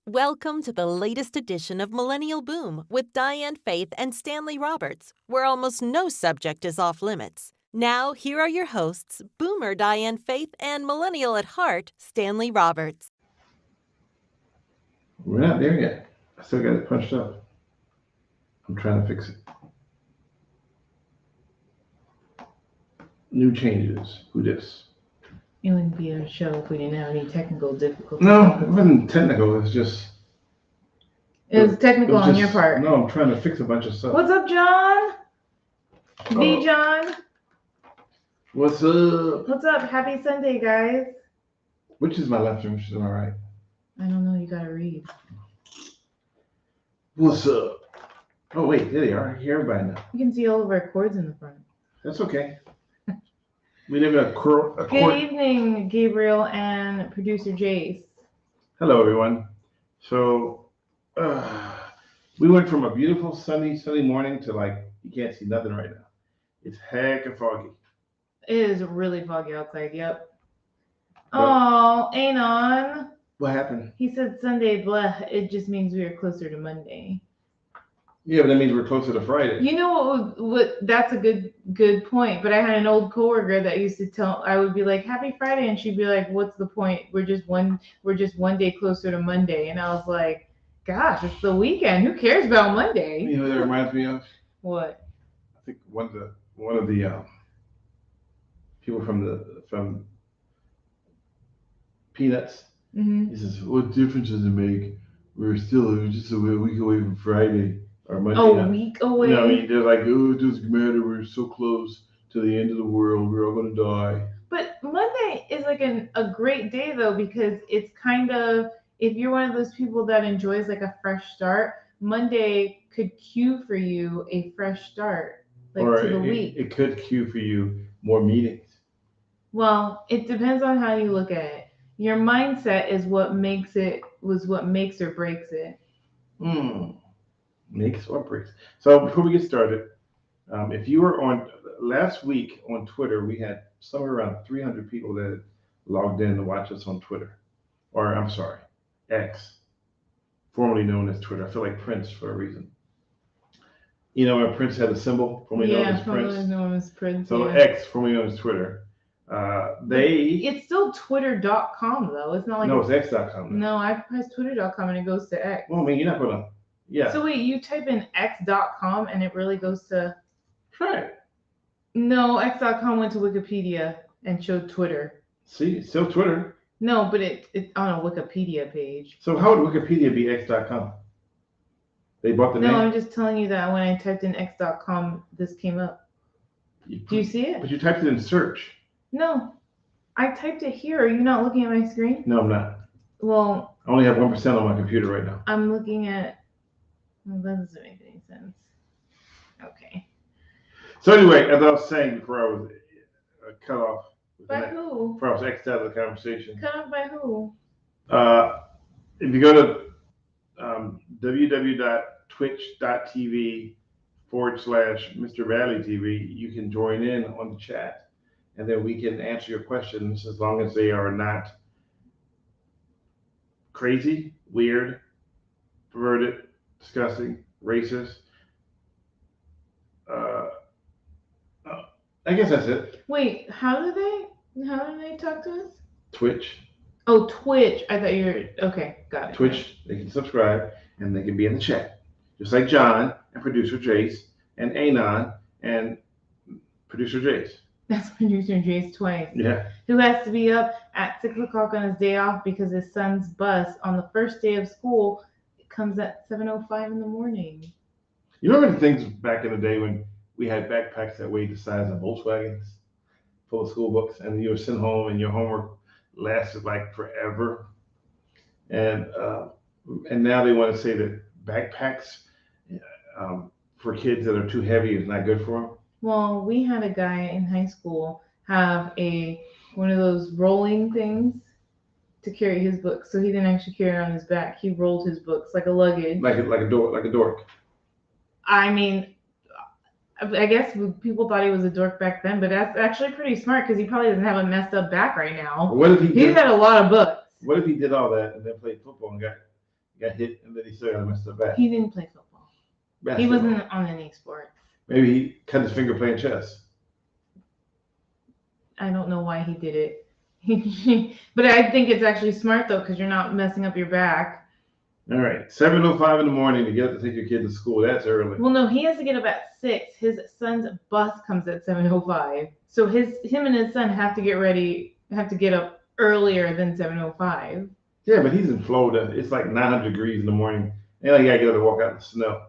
Welcome to the latest edition of Millennial Boom with Diane Faith and Stanley Roberts, where almost no subject is off limits. Now, here are your hosts, Boomer Diane Faith and Millennial at Heart, Stanley Roberts. We're not there yet. I still got it punched up. I'm trying to fix it. New changes. Who dis? It wouldn't be a show if we didn't have any technical difficulties. No, it wasn't technical. It's just. It was technical on your just- part. No, I'm trying to fix a bunch of stuff. What's up, John? B. John. What's up? What's up? Happy Sunday, guys. Which is my left and which is my right? I don't know. You gotta read. What's up? Oh, wait. There they are. Here, everybody now. You can see all of our chords in the front. That's okay. We live in a Good evening, Gabriel and producer Jace. Hello, everyone. So, we went from a beautiful sunny morning to like, you can't see nothing right now. It's heck of foggy. It is really foggy outside. Yep. Oh, Anon. What happened? He said Sunday, blah. It just means we are closer to Monday. Yeah, but that means we're closer to Friday. You know what? That's a good point. But I had an old coworker that used to tell. I would be like, "Happy Friday," and she'd be like, "What's the point? We're just one day closer to Monday." And I was like, "Gosh, it's the weekend. Who cares about Monday?" You know what that reminds me of? What? I think one of the people from Peanuts. Mm-hmm. He says, "What difference does it make? We're just a week away from Friday or Monday." A week away. You know, they're like, "Oh, it doesn't matter. We're so close to the end of the world. We're all gonna die." But Monday is like a great day though, because it's kind of, if you're one of those people that enjoys like a fresh start, Monday could cue for you a fresh start, like or to the week. It could cue for you more meetings. Well, it depends on how you look at it. Your mindset is what makes or breaks it. Makes or breaks. So before we get started, if you were on last week on Twitter, we had somewhere around 300 people that logged in to watch us on Twitter, or I'm sorry, X, formerly known as Twitter. I feel like Prince for a reason. You know, when Prince had a symbol, formerly known as Prince. Yeah, known as Prince. So yeah. X, formerly known as Twitter. It's still twitter.com though. It's not like it's x.com. No, I press twitter.com and it goes to X. Well, I mean, you're not gonna. Yeah. So wait, you type in x.com and it really goes to. Right. No, x.com went to Wikipedia and showed Twitter. See, it's still Twitter. No, but it's on a Wikipedia page. So how would Wikipedia be x.com? They bought the name? No, I'm just telling you that when I typed in x.com, this came up. Do you see it? But you typed it in search. No, I typed it here. Are you not looking at my screen? No, I'm not. Well, I only have 1% on my computer right now. I'm looking at. Well, that doesn't make any sense. Okay. So anyway, as I was saying before I was cut off. By who? Before I was X'd out of the conversation. Cut off by who? If you go to www.twitch.tv/Mr. Valley TV, you can join in on the chat. And then we can answer your questions as long as they are not crazy, weird, perverted, disgusting, racist. I guess that's it. Wait, how do they talk to us? Twitch. Oh, Twitch. I thought you were okay. Got it. Twitch. They can subscribe and they can be in the chat, just like John and producer Jace and Anon and producer Jace. That's producer Jace twice. Yeah. Who has to be up at 6 o'clock on his day off because his son's bus on the first day of school comes at 7:05 in the morning. You remember the things back in the day when we had backpacks that weighed the size of Volkswagens, full of school books, and you were sent home and your homework lasted like forever. And now they want to say that backpacks for kids that are too heavy is not good for them. Well, we had a guy in high school have one of those rolling things to carry his books, so he didn't actually carry it on his back. He rolled his books like a luggage. Like a dork. I mean, I guess people thought he was a dork back then, but that's actually pretty smart because he probably doesn't have a messed up back right now. What if He's had a lot of books. What if he did all that and then played football and got got hit, and then he still got messed up back. He didn't play football. Basketball. He wasn't on any sport. Maybe he cut his finger playing chess. I don't know why he did it. But I think it's actually smart though, because you're not messing up your back. All right, 7:05 in the morning to get up to take your kid to school. That's early. Well, no, he has to get up at 6. His son's bus comes at 7:05. So him and his son have to get ready, have to get up earlier than 7:05. Yeah, but he's in Florida. It's like 900 degrees in the morning. And like, you gotta get up to walk out in the snow.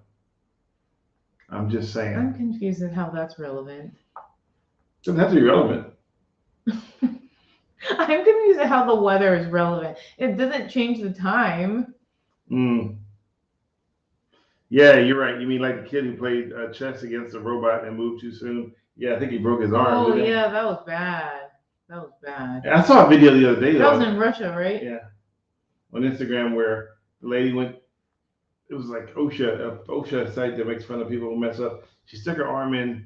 I'm just saying. I'm confused at how that's relevant. Doesn't have to be relevant. I'm confused at how the weather is relevant. It doesn't change the time. Yeah, you're right. You mean like the kid who played chess against a robot and moved too soon? Yeah, I think he broke his arm. Oh, yeah, that was bad. That was bad. I saw a video the other day. That was in Russia, right? Yeah. On Instagram where the lady went, it was like OSHA site that makes fun of people who mess up. She stuck her arm in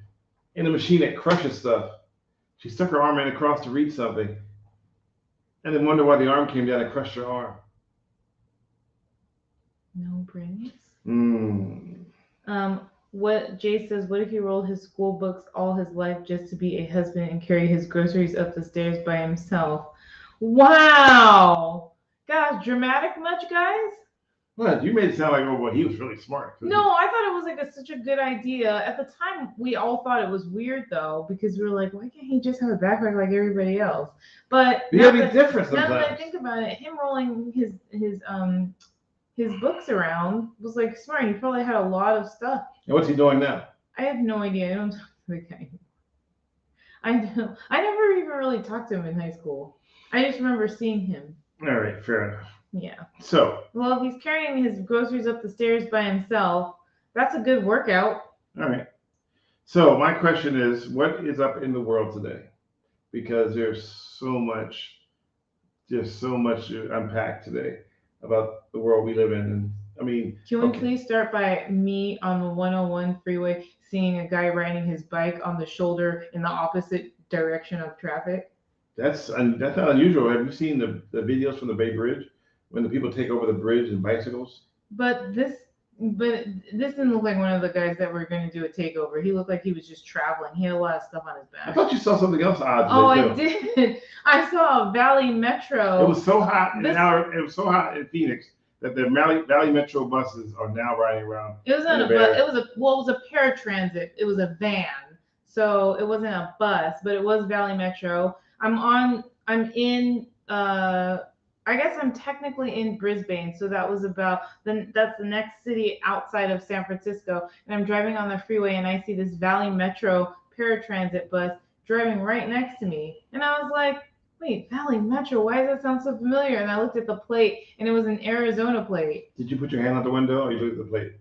a machine that crushes stuff. She stuck her arm in across to reach something. And then wonder why the arm came down and crushed her arm. No brains. Mm. What Jay says, what if he rolled his school books all his life just to be a husband and carry his groceries up the stairs by himself? Wow. Gosh, dramatic much, guys? What? You made it sound like, oh, well, he was really smart. No, I thought it was like such a good idea. At the time, we all thought it was weird, though, because we were like, why can't he just have a backpack like everybody else? But you gotta be different sometimes. Now that I think about it, him rolling his books around was like smart. He probably had a lot of stuff. And what's he doing now? I have no idea. I don't talk to the guy. I never even really talked to him in high school. I just remember seeing him. All right, fair enough. Yeah. So. Well, if he's carrying his groceries up the stairs by himself, that's a good workout. All right. So my question is, what is up in the world today? Because there's so much to unpack today about the world we live in. And I mean, can we please start by me on the 101 freeway seeing a guy riding his bike on the shoulder in the opposite direction of traffic? That's not unusual. Have you seen the videos from the Bay Bridge when the people take over the bridge in bicycles? But this didn't look like one of the guys that were going to do a takeover. He looked like he was just traveling. He had a lot of stuff on his back. I thought you saw something else odd. Oh, I did. I saw Valley Metro. It was so hot. It was so hot in Phoenix that the Valley Metro buses are now riding around. It wasn't a bus. It was a paratransit. It was a van. So it wasn't a bus, but it was Valley Metro. I guess I'm technically in Brisbane, so that's the next city outside of San Francisco. And I'm driving on the freeway and I see this Valley Metro paratransit bus driving right next to me. And I was like, wait, Valley Metro, why does that sound so familiar? And I looked at the plate and it was an Arizona plate. Did you put your hand out the window or you looked at the plate?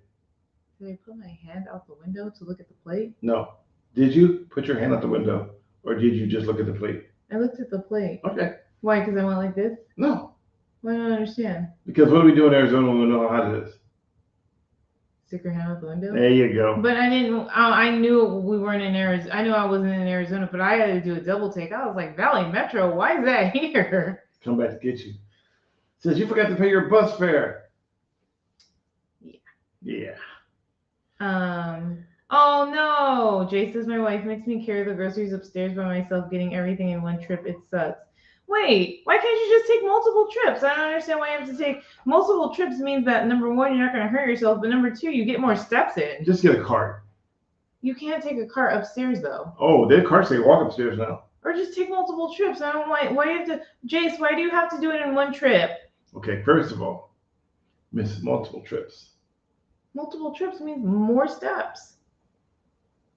Did I put my hand out the window to look at the plate? No. Did you put your hand out the window or did you just look at the plate? I looked at the plate. Okay. Why? Because I went like this? No. Why don't I understand? Because what do we do in Arizona when we know how hot it is? Stick your hand out the window? There you go. But I didn't, I knew we weren't in Arizona. I knew I wasn't in Arizona, but I had to do a double take. I was like, Valley Metro, why is that here? Come back to get you. Says you forgot to pay your bus fare. Yeah. Oh no. Jay says my wife makes me carry the groceries upstairs by myself, getting everything in one trip. It sucks. Wait, why can't you just take multiple trips? I don't understand why you have to take multiple trips. Means that number one, you're not going to hurt yourself, but number two, you get more steps in. Just get a cart. You can't take a cart upstairs though. Oh, their carts they walk upstairs now. Or just take multiple trips. I don't like. Why do you have to, Jace? Why do you have to do it in one trip? Okay, first of all, miss multiple trips. Multiple trips means more steps.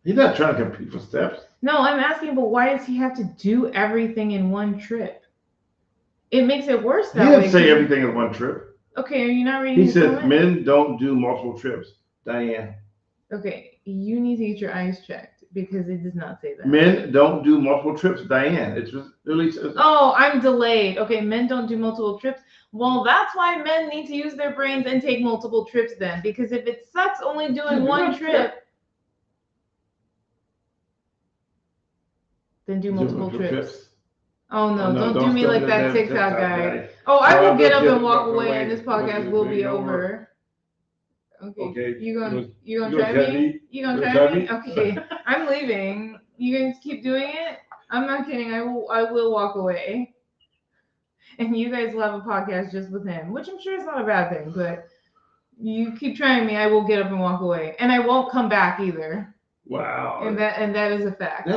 He's not trying to compete for steps. No, I'm asking, but why does he have to do everything in one trip? It makes it worse that way. He didn't say everything in one trip. Okay, are you not reading? He says men don't do multiple trips. Diane. Okay, you need to get your eyes checked because it does not say that. Men don't do multiple trips. Diane. It's really says. Oh, I'm delayed. Okay, men don't do multiple trips. Well, that's why men need to use their brains and take multiple trips then. Because if it sucks only doing one trip, then do multiple trips. Oh no, don't do don't me start like with that TikTok guy. Oh, I No, will I'm get just up and kidding. walk No, away, wait, and this podcast will be no more. over. Okay. Okay. You gonna You try gonna me? You gonna try me? Okay. I'm leaving. You gonna keep doing it? I'm not kidding. I will walk away. And you guys will have a podcast just with him, which I'm sure is not a bad thing, but you keep trying me, I will get up and walk away. And I won't come back either. Wow. And that is a fact.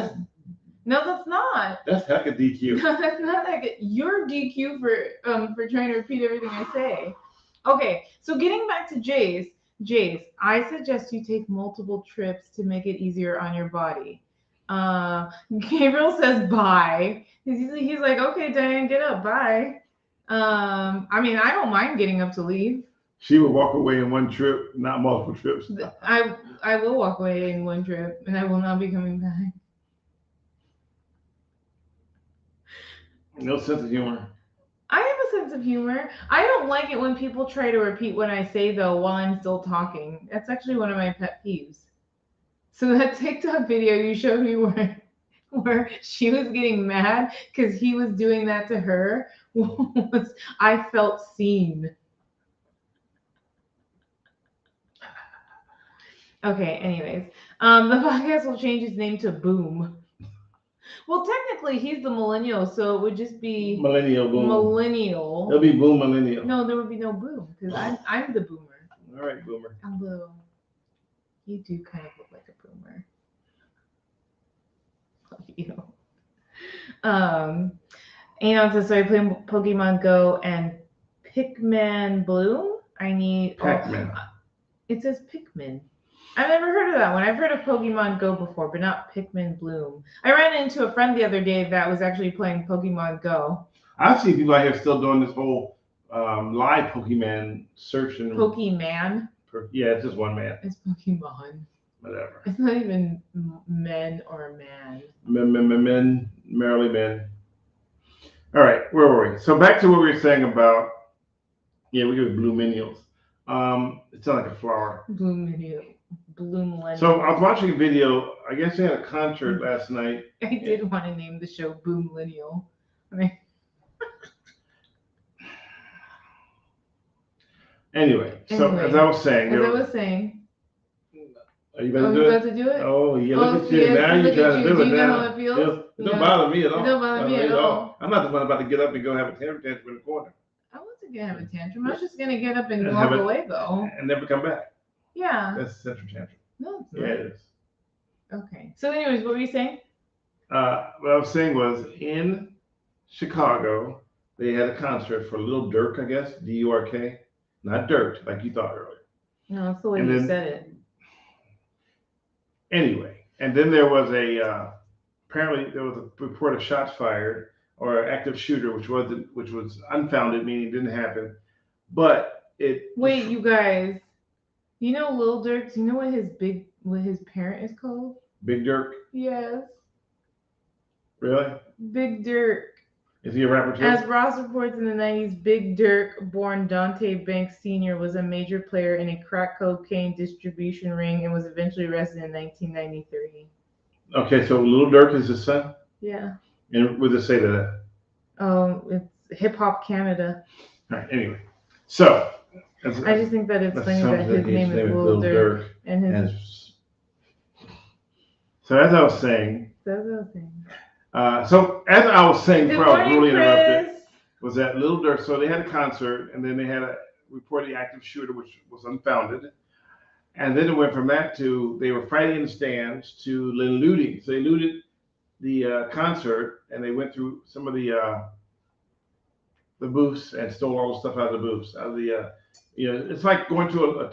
No, that's not. That's heck of DQ. No, that's not that good. You're DQ for trying to repeat everything I say. Okay, so getting back to Jace, I suggest you take multiple trips to make it easier on your body. Gabriel says bye. He's like, okay, Diane, get up, bye. I mean, I don't mind getting up to leave. She will walk away in one trip, not multiple trips. I will walk away in one trip, and I will not be coming back. No sense of humor. I have a sense of humor. I don't like it when people try to repeat what I say, though, while I'm still talking. That's actually one of my pet peeves. So that TikTok video you showed me where she was getting mad because he was doing that to her, I felt seen. Okay, anyways. The podcast will change its name to Boom. Well, technically, he's the millennial, so it would just be Millennial Boom. Millennial. It'll be Boom Millennial. No, there would be no Boom because I'm the boomer. All right, Boomer. Although you do kind of look like a boomer. Love you. Says, so I play Pokemon Go and Pikmin Bloom. I need Pac-Man. It says Pikmin. I've never heard of that one. I've heard of Pokemon Go before, but not Pikmin Bloom. I ran into a friend the other day that was actually playing Pokemon Go. I see people out here still doing this whole live Pokemon search and Pokemon. Yeah, it's just one man. It's Pokemon. Whatever. It's not even men or man. Men, merely men. All right, where were we? So back to what we were saying about, we go with blue minions. It sounds like a flower. Bloom millennial. So I was watching a video. I guess they had a concert last night. I did want to name the show Boom Millennial. I mean, anyway, so as I was saying, are you about to do it? Oh, yeah, look at you. Yes, now you're trying to do it. Do you know how it feels? It don't bother me at all. It don't bother me at all. I'm not the one about to get up and go have a tantrum in the corner. I wasn't going to have a tantrum. I was just going to get up and walk away, though. And never come back. Yeah. That's a central tantrum. No, it's not. Yeah, it is. Okay. So anyways, what were you saying? What I was saying was in Chicago, they had a concert for Lil Durk, I guess, D-U-R-K. Not Dirt, like you thought earlier. No, that's the way you said it. Anyway, and then there was apparently there was a report of shots fired or active shooter, which was unfounded, meaning it didn't happen. But Wait, you guys. You know Lil Durk? Do you know what his parent is called? Big Durk? Yes. Really? Big Durk. Is he a rapper too? As Ross reports in the 90s, Big Durk, born Dante Banks Sr., was a major player in a crack cocaine distribution ring and was eventually arrested in 1993. Okay, so Lil Durk is his son? Yeah. And what does it say to that? It's Hip Hop Canada. All right, anyway. So. I just think that it's funny that his name is Lil Durk. So as I was saying. So as I was saying, before I was really interrupted, Chris. Was that Lil Durk? So they had a concert, and then they had a reported active shooter, which was unfounded, and then it went from that to they were fighting in the stands to looting. So they looted the concert, and they went through some of the booths and stole all the stuff out of the booths, out of the it's like going to a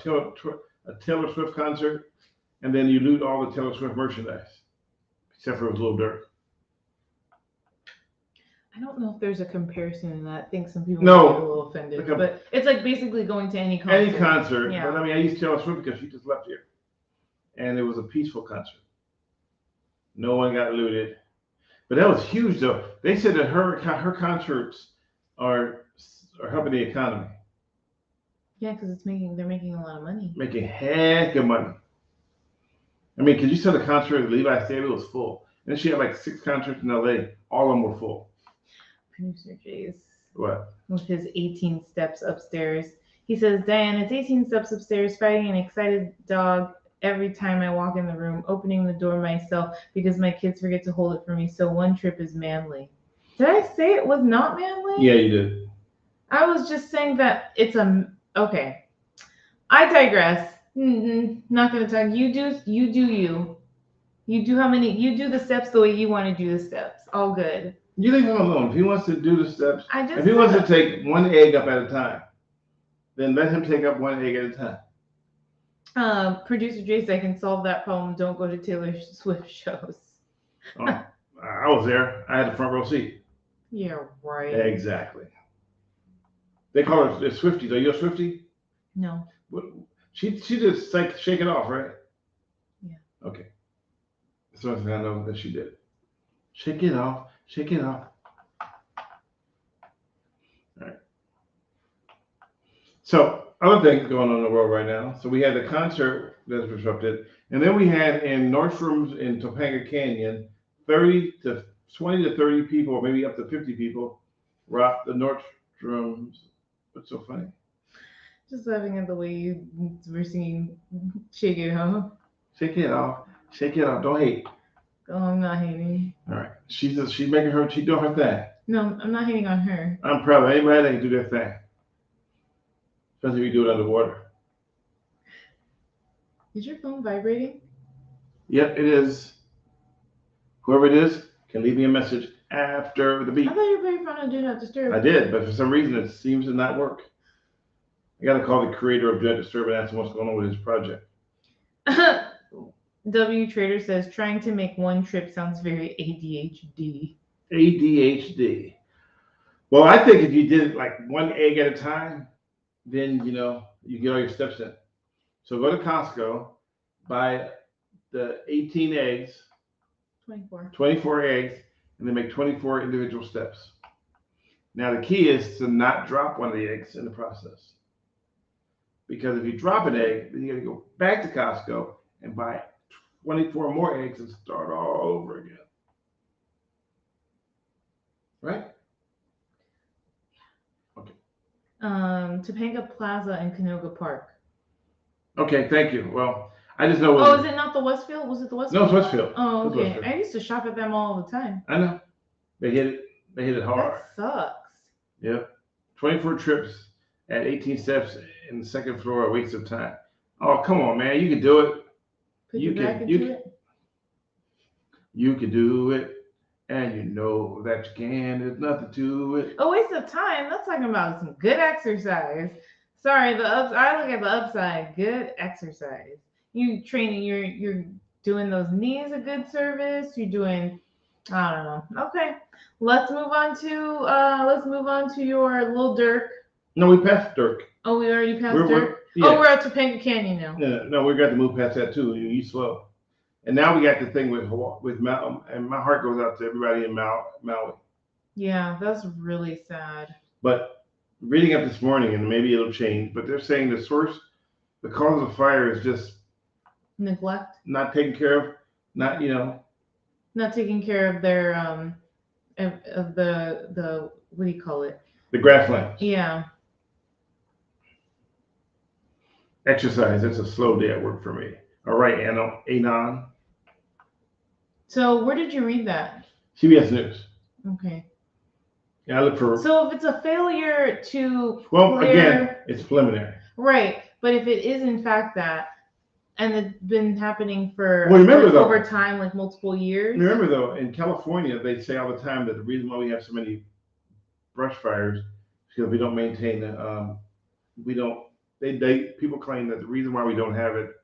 Taylor Swift concert, and then you loot all the Taylor Swift merchandise, except for it was Lil Durk. I don't know if there's a comparison in that. I think some people get a little offended, but it's like basically going to any concert. Any concert, yeah. But I mean, I used Taylor Swift because she just left here, and it was a peaceful concert. No one got looted, but that was huge, though. They said that her concerts are helping the economy. Yeah, because they're making a lot of money. Making heck of money. I mean, because you saw the concert at Levi Stadium, it was full. And then she had like 6 concerts in LA. All of them were full. Producer Jace. What? With his 18 steps upstairs. He says, Diane, it's 18 steps upstairs, fighting an excited dog every time I walk in the room, opening the door myself because my kids forget to hold it for me. So one trip is manly. Did I say it was not manly? Yeah, you did. I was just saying that it's okay. I digress. Not gonna talk. You do you. You do the steps the way you want to do the steps. All good. You leave him alone. If he wants to do the steps, If he wants to take one egg up at a time, then let him take up one egg at a time. Producer Jace, I can solve that problem. Don't go to Taylor Swift shows. Oh, I was there. I had the front row seat. Yeah, right. Exactly. They call her Swifties. Are you a Swiftie? No. She just like shake it off, right? Yeah. Okay. So I know that she did. Shake it off. Shake it off. All right. So other things going on in the world right now. So we had the concert that's disrupted, and then we had in Nordstrom's in Topanga Canyon, 20 to 30 people, or maybe up to 50 people, rocked the Nordstrom's. What's so funny? Just laughing at the way you were singing "Shake It Off." Shake it off. Shake it off. Don't hate. Oh, I'm not hating. All right. She's doing her thing. No, I'm not hating on her. I'm proud of anybody that can do their thing. Especially if you do it underwater. Is your phone vibrating? Yep, it is. Whoever it is can leave me a message after the beep. I thought you put your phone on Do Not Disturb. I did, but for some reason it seems to not work. I got to call the creator of Do Not Disturb and ask him what's going on with his project. W Trader says trying to make one trip sounds very ADHD. ADHD. Well, I think if you did it like one egg at a time, then you get all your steps in. So go to Costco, buy the 18 eggs, 24 eggs, and then make 24 individual steps. Now the key is to not drop one of the eggs in the process. Because if you drop an egg, then you got to go back to Costco and buy 24 more eggs and start all over again. Right? Okay. Topanga Plaza and Canoga Park. Okay, thank you. Well, I just know. Oh, is it not the Westfield? Was it the Westfield? No, it's Westfield. Oh, okay. Westfield. I used to shop at them all the time. I know. They hit it hard. That sucks. Yep. 24 trips at 18 steps in the second floor, a waste of time. Oh, come on, man. You can do it. You can do it. And you know that you can. There's nothing to it. A waste of time? That's talking about some good exercise. Sorry, I look at the upside. Good exercise. You training, you're doing those knees a good service. You're doing, I don't know. Okay, let's move on to your Lil Durk. No, we passed Durk. Oh, we already passed Durk. Yeah. Oh, we're at Topanga Canyon now. No, we got to move past that too. You slow. And now we got the thing with Maui, and my heart goes out to everybody in Maui. Yeah, that's really sad. But reading up this morning, and maybe it'll change, but they're saying the cause of fire is just neglect, not taken care of, not taking care of their of the what do you call it? The grasslands. Yeah. Exercise. That's a slow day at work for me. All right, Anon. So where did you read that? CBS News. Okay. Yeah, I look for. So if it's a failure to. Again, it's preliminary. Right, but if it is in fact that, and it's been happening for over time, like multiple years. Remember though, in California, they say all the time that the reason why we have so many brush fires is because we don't maintain people claim that the reason why we don't have it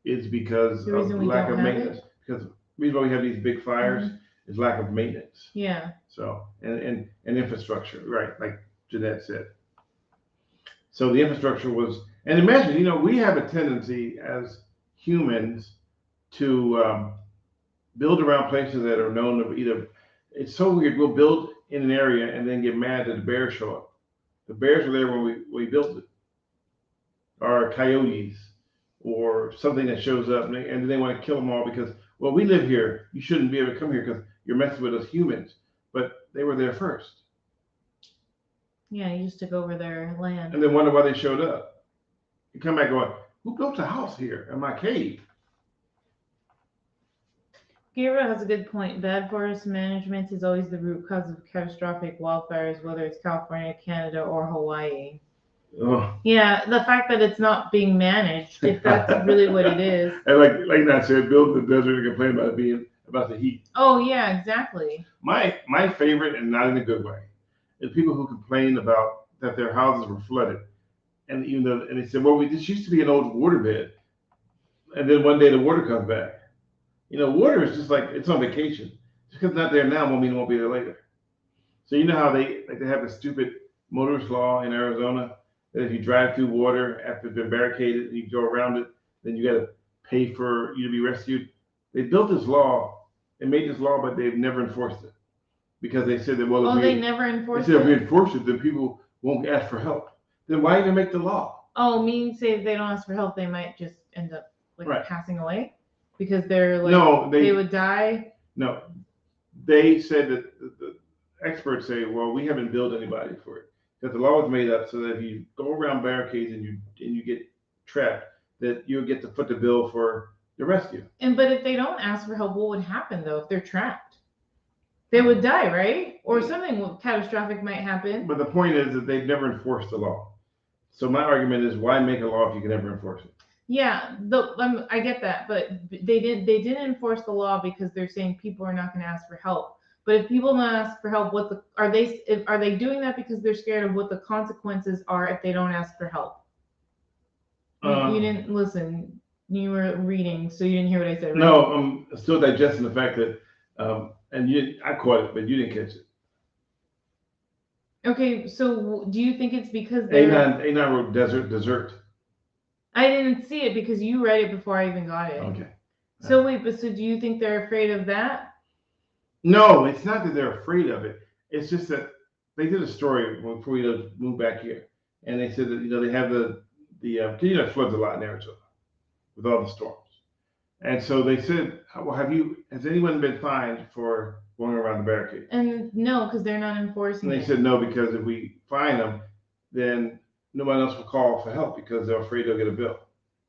is because of lack of maintenance. Because the reason why we have these big fires is lack of maintenance. Yeah. So and infrastructure, right? Like Jeanette said. So the infrastructure was, and imagine, we have a tendency as humans to build around places that are known to either. It's so weird. We'll build in an area and then get mad that the bears show up. The bears were there when we built it. Or coyotes, or something that shows up, and then they want to kill them all because, well, we live here. You shouldn't be able to come here because you're messing with us humans. But they were there first. Yeah, you just took over their land. and then wonder why they showed up. You come back going, who built a house here in my cave? Gabriel has a good point. Bad forest management is always the root cause of catastrophic wildfires, whether it's California, Canada, or Hawaii. Oh. Yeah, the fact that it's not being managed, if that's really what it is. And like Nat said, build in the desert and complain about it being about the heat. Oh yeah, exactly. My favorite, and not in a good way, is people who complain about that their houses were flooded, and even though and they said, well, this used to be an old waterbed, and then one day the water comes back. You know, water is just like it's on vacation. Just because it's not there now won't mean it won't be there later. So you know how they have a stupid motorist law in Arizona that if you drive through water after it's been barricaded and you go around it, then you got to pay for you to be rescued. They built this law and made this law, but they've never enforced it because they said that they never enforced it. They said if we it. enforce it, then people won't ask for help. Then why even make the law? Oh, meaning say if they don't ask for help, they might just end up like Right. passing away because they're like No, they would die. No, they said that the experts say, well, we haven't billed anybody for it because the law was made up so that if you go around barricades and you get trapped, that you'll get to foot the bill for the rescue. But if they don't ask for help, what would happen though if they're trapped? They would die, right? Or something catastrophic might happen. But the point is that they've never enforced the law. So my argument is, why make a law if you can never enforce it? Yeah, I get that, but they didn't enforce the law because they're saying people are not going to ask for help. But if people don't ask for help, are they doing that because they're scared of what the consequences are if they don't ask for help? You didn't listen. You were reading, so you didn't hear what I said, right? No, I'm still digesting the fact that, I caught it, but you didn't catch it. Okay, so do you think it's because A9 wrote desert. I didn't see it because you read it before I even got it. Okay. So wait, but so do you think they're afraid of that? No, it's not that they're afraid of it. It's just that they did a story before we moved back here, and they said that they have the floods a lot in Arizona with all the storms, and so they said, well, has anyone been fined for going around the barricade? And no, because they're not enforcing And they it. said no, because if we fine them, then no one else will call for help because they're afraid they'll get a bill.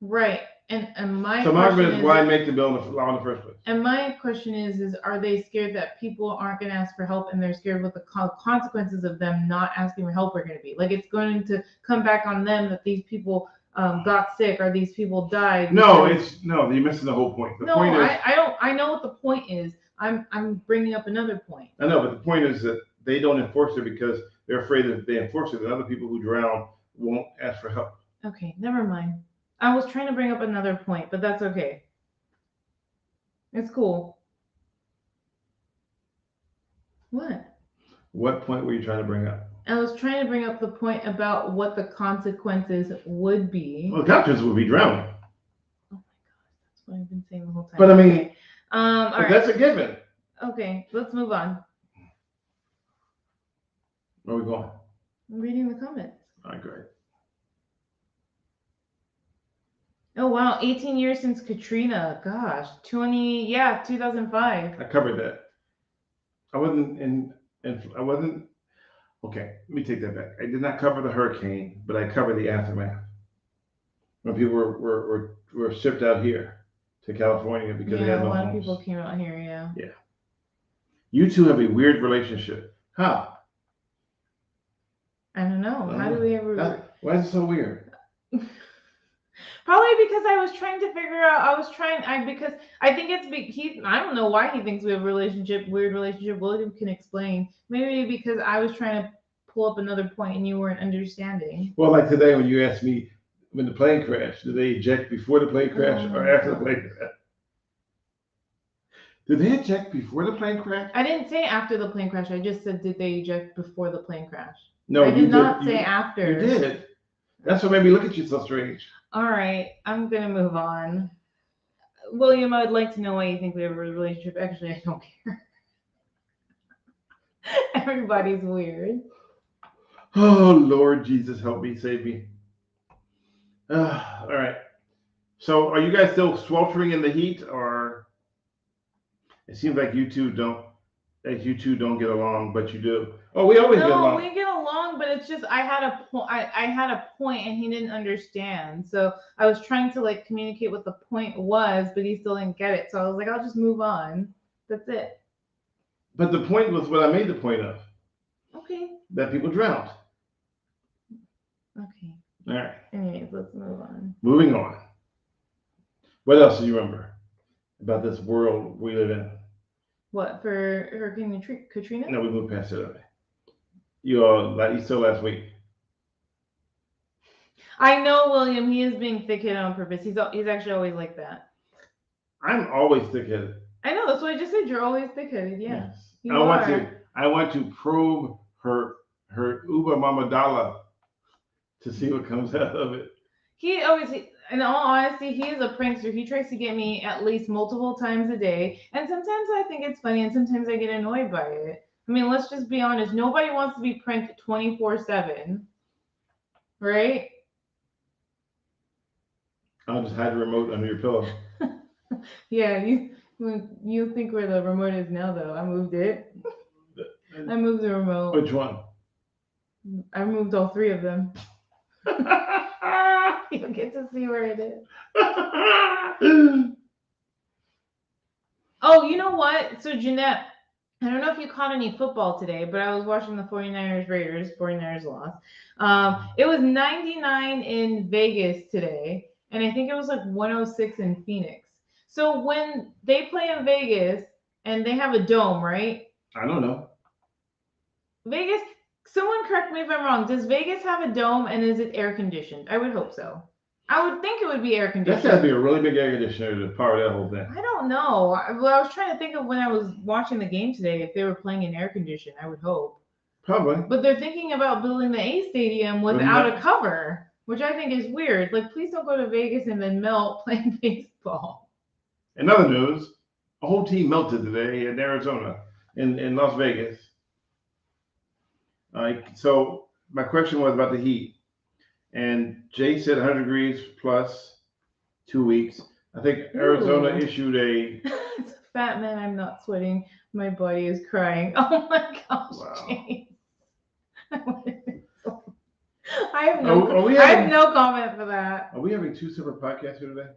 Right. And my So my argument question is, why make the bill law in the first place? And my question is are they scared that people aren't going to ask for help and they're scared what the consequences of them not asking for help are going to be? Like it's going to come back on them that these people got sick or these people died. No, you're missing the whole point. The point is, I know what the point is. I'm bringing up another point. I know, but the point is that they don't enforce it because they're afraid that if they enforce it, that other people who drown won't ask for help. Okay, never mind. I was trying to bring up another point, but that's okay. It's cool. What? What point were you trying to bring up? I was trying to bring up the point about what the consequences would be. Well, the consequences would be drowning. Oh my God, that's what I've been saying the whole time. But I mean, okay. All right. That's a given. Okay, let's move on. Where are we going? I'm reading the comments. All right, great. Oh wow, 18 years since Katrina. Gosh, 2005. I covered that. I wasn't okay, let me take that back. I did not cover the hurricane, but I covered the aftermath. When people were shipped out here to California because they had no homes. A lot of people came out here, yeah. Yeah. You two have a weird relationship. How? I don't know. How do we ever... Why is it so weird? Probably because I was trying to figure out. Because I think I don't know why he thinks we have a weird relationship. William can explain. Maybe because I was trying to pull up another point and you weren't understanding. Well, like today when you asked me when the plane crashed, did they eject before the plane crashed or after the plane crashed? Did they eject before the plane crashed? I didn't say after the plane crash. I just said, did they eject before the plane crash? No, I did not say after. You did. That's what made me look at you so strange. All right, I'm going to move on. William, I would like to know why you think we have a relationship. Actually, I don't care. Everybody's weird. Oh, Lord Jesus, help me, save me. All right. So are you guys still sweltering in the heat, or it seems like you two don't get along, but you do? Oh, we always get No, along. we get along, but it's just I had a point. I had a point, and he didn't understand. So I was trying to like communicate what the point was, but he still didn't get it. So I was like, I'll just move on. That's it. But the point was what I made the point of. Okay. That people drowned. Okay. All right. Anyways, let's move on. Moving on. What else do you remember about this world we live in? What for Hurricane Katrina? No, we moved past it already. You still last week. I know, William. He is being thick-headed on purpose. He's actually always like that. I'm always thick-headed. I know. That's what I just said. You're always thick-headed. Yeah. Yes. You I want to probe her Uber Mama Dollar to see what comes out of it. He always, in all honesty, he is a prankster. He tries to get me at least multiple times a day. And sometimes I think it's funny and sometimes I get annoyed by it. I mean, let's just be honest. Nobody wants to be pranked 24/7. Right? I'll just hide the remote under your pillow. Yeah, you think where the remote is now, though. I moved it. I moved the remote. Which one? I moved all three of them. You'll get to see where it is. Oh, you know what? So, Jeanette, I don't know if you caught any football today, but I was watching the 49ers Raiders. 49ers lost. It was 99 in Vegas today, and I think it was like 106 in Phoenix. So when they play in Vegas and they have a dome, right? I don't know. Vegas, someone correct me if I'm wrong. Does Vegas have a dome and is it air conditioned? I would hope so. I would think it would be air conditioned. That's got to be a really big air conditioner to power that whole thing. I don't know. I was trying to think of when I was watching the game today if they were playing in air condition. I would hope. Probably. But they're thinking about building the A stadium without a cover, which I think is weird. Like, please don't go to Vegas and then melt playing baseball. In other news, a whole team melted today in Arizona, in Las Vegas. So my question was about the heat. And Jay said 100 degrees plus 2 weeks. I think Arizona issued a... It's a fat man. I'm not sweating. My body is crying. Oh my gosh, wow. Jay. I have no comment for that. Are we having two separate podcasts here today?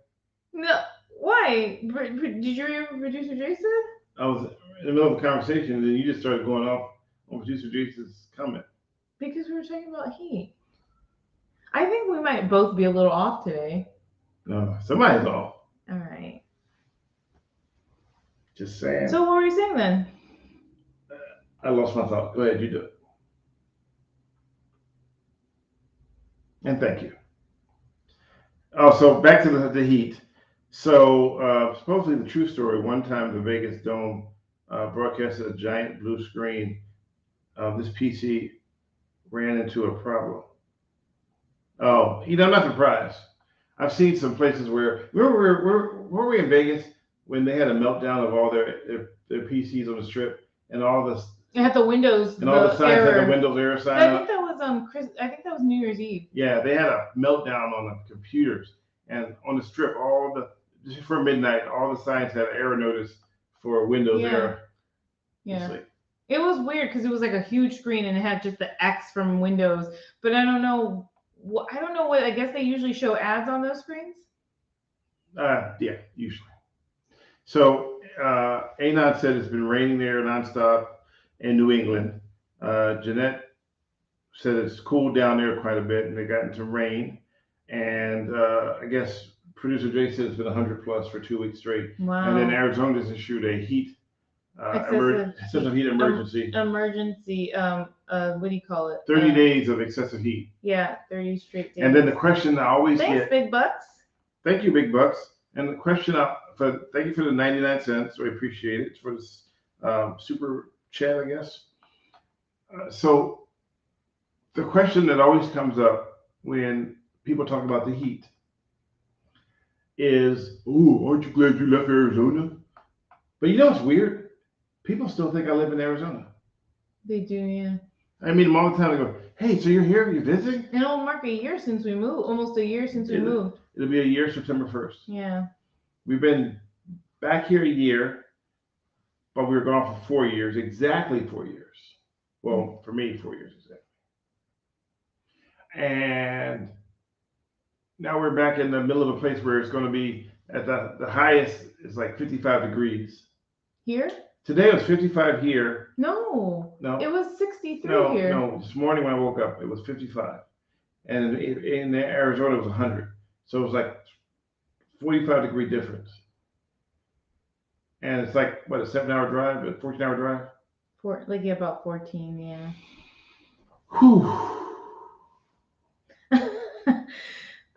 No. Why? Did you hear what producer Jay said? I was in the middle of a conversation, and then you just started going off on producer Jason's comment. Because we were talking about heat. I think we might both be a little off today. No, somebody's off. All right. Just saying. So what were you saying then? I lost my thought. Go ahead, you do it. And thank you. Oh, so back to the heat. So supposedly the true story, one time the Vegas Dome broadcasted a giant blue screen. This PC ran into a problem. Oh, I'm not surprised. I've seen some places where were we in Vegas when they had a meltdown of all their PCs on the strip and all this. It had the windows. And all the signs had the Windows error sign. I think that was I think that was New Year's Eve. Yeah, they had a meltdown on the computers and on the strip. Just for midnight, all the signs had an error notice for Windows error. Yeah. It was weird because it was like a huge screen and it had just the X from Windows. But I don't know what. I guess they usually show ads on those screens. Yeah, usually. So Anon said it's been raining there nonstop in New England. Jeanette said it's cooled down there quite a bit and they got into rain. And I guess producer Jay said it's been 100 plus for 2 weeks straight. Wow. And then Arizona just issued a heat excessive heat emergency. What do you call it? 30 days of excessive heat. Yeah, 30 straight days. And then the question I always get. Thanks, Big Bucks. Thank you, Big Bucks. And the question thank you for the 99 cents. We appreciate it for this super chat, I guess. So the question that always comes up when people talk about the heat is, aren't you glad you left Arizona? But you know what's weird? People still think I live in Arizona. They do, yeah. I mean, all the time. They go, hey, so you're here? You're visiting? And it'll mark a year since we moved. Almost a year since we moved. It'll be a year, September 1st. Yeah. We've been back here a year, but we were gone for 4 years, exactly 4 years. Well, for me, 4 years exactly. And now we're back in the middle of a place where it's going to be at the highest is like 55 degrees. Here? Today it was 55 here. No. No. It was 63 No, here. no. This morning when I woke up, it was 55. And in Arizona, it was 100. So it was like 45-degree difference. And it's like, what, a 7-hour drive, a 14-hour drive? Like about 14, yeah. Whew.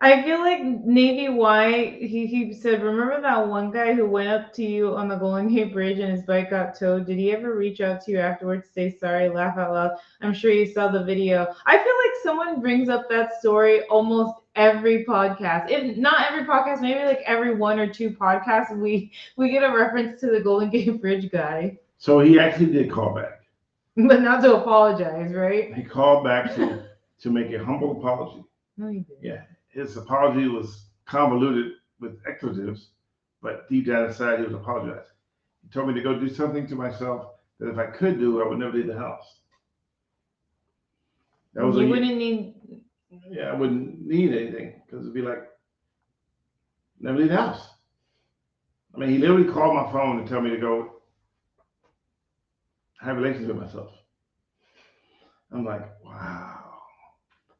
I feel like Navy White, he said, remember that one guy who went up to you on the Golden Gate Bridge and his bike got towed? Did he ever reach out to you afterwards, say sorry, laugh out loud? I'm sure you saw the video. I feel like someone brings up that story almost every podcast. If not every podcast, maybe like every 1 or 2 podcasts, we get a reference to the Golden Gate Bridge guy. So he actually did call back. But not to apologize, right? He called back to make a humble apology. No, he didn't. Yeah. His apology was convoluted with expletives, but deep down inside, he was apologizing. He told me to go do something to myself that if I could do, I would never leave the house. That was you wouldn't need. Yeah, I wouldn't need anything because it'd be like, never leave the house. I mean, he literally called my phone to tell me to go have relations with myself. I'm like, wow.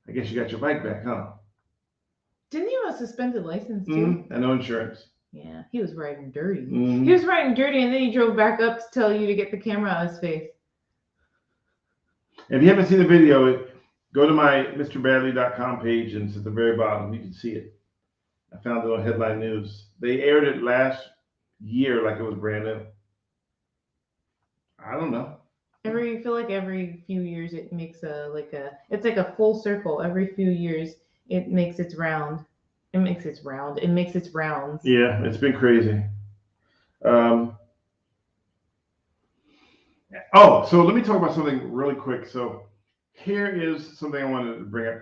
I guess you got your bike back, huh? Didn't he have a suspended license too? Mm-hmm. And no insurance. Yeah, he was riding dirty. Mm-hmm. He was riding dirty, and then he drove back up to tell you to get the camera out of his face. If you haven't seen the video, go to my MrBadley.com page, and it's at the very bottom. You can see it. I found it on Headline News. They aired it last year like it was brand new. I don't know. I feel like every few years it makes it's like a full circle. Every few years it makes its round. It makes its rounds. Yeah, it's been crazy. So let me talk about something really quick. So here is something I wanted to bring up.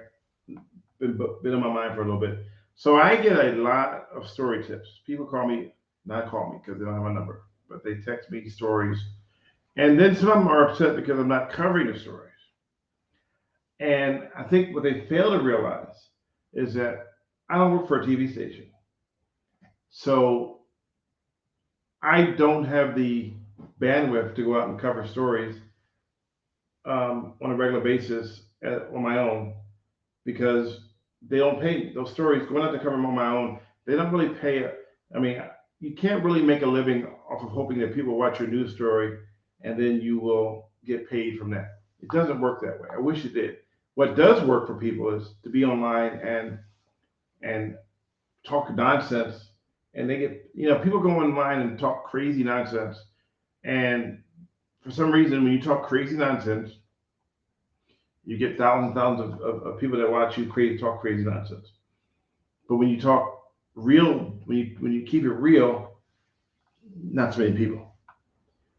Been on my mind for a little bit. So I get a lot of story tips. People not call me because they don't have my number, but they text me stories. And then some of them are upset because I'm not covering the stories. And I think what they fail to realize is that I don't work for a TV station. So I don't have the bandwidth to go out and cover stories on a regular basis on my own because they don't pay those stories. Going out to cover them on my own, they don't really pay. I mean, you can't really make a living off of hoping that people watch your news story and then you will get paid from that. It doesn't work that way. I wish it did. What does work for people is to be online and talk nonsense. And they get, people go online and talk crazy nonsense. And for some reason, when you talk crazy nonsense, you get thousands and thousands of people that watch you talk crazy nonsense. But when you talk real, when you keep it real, not so many people.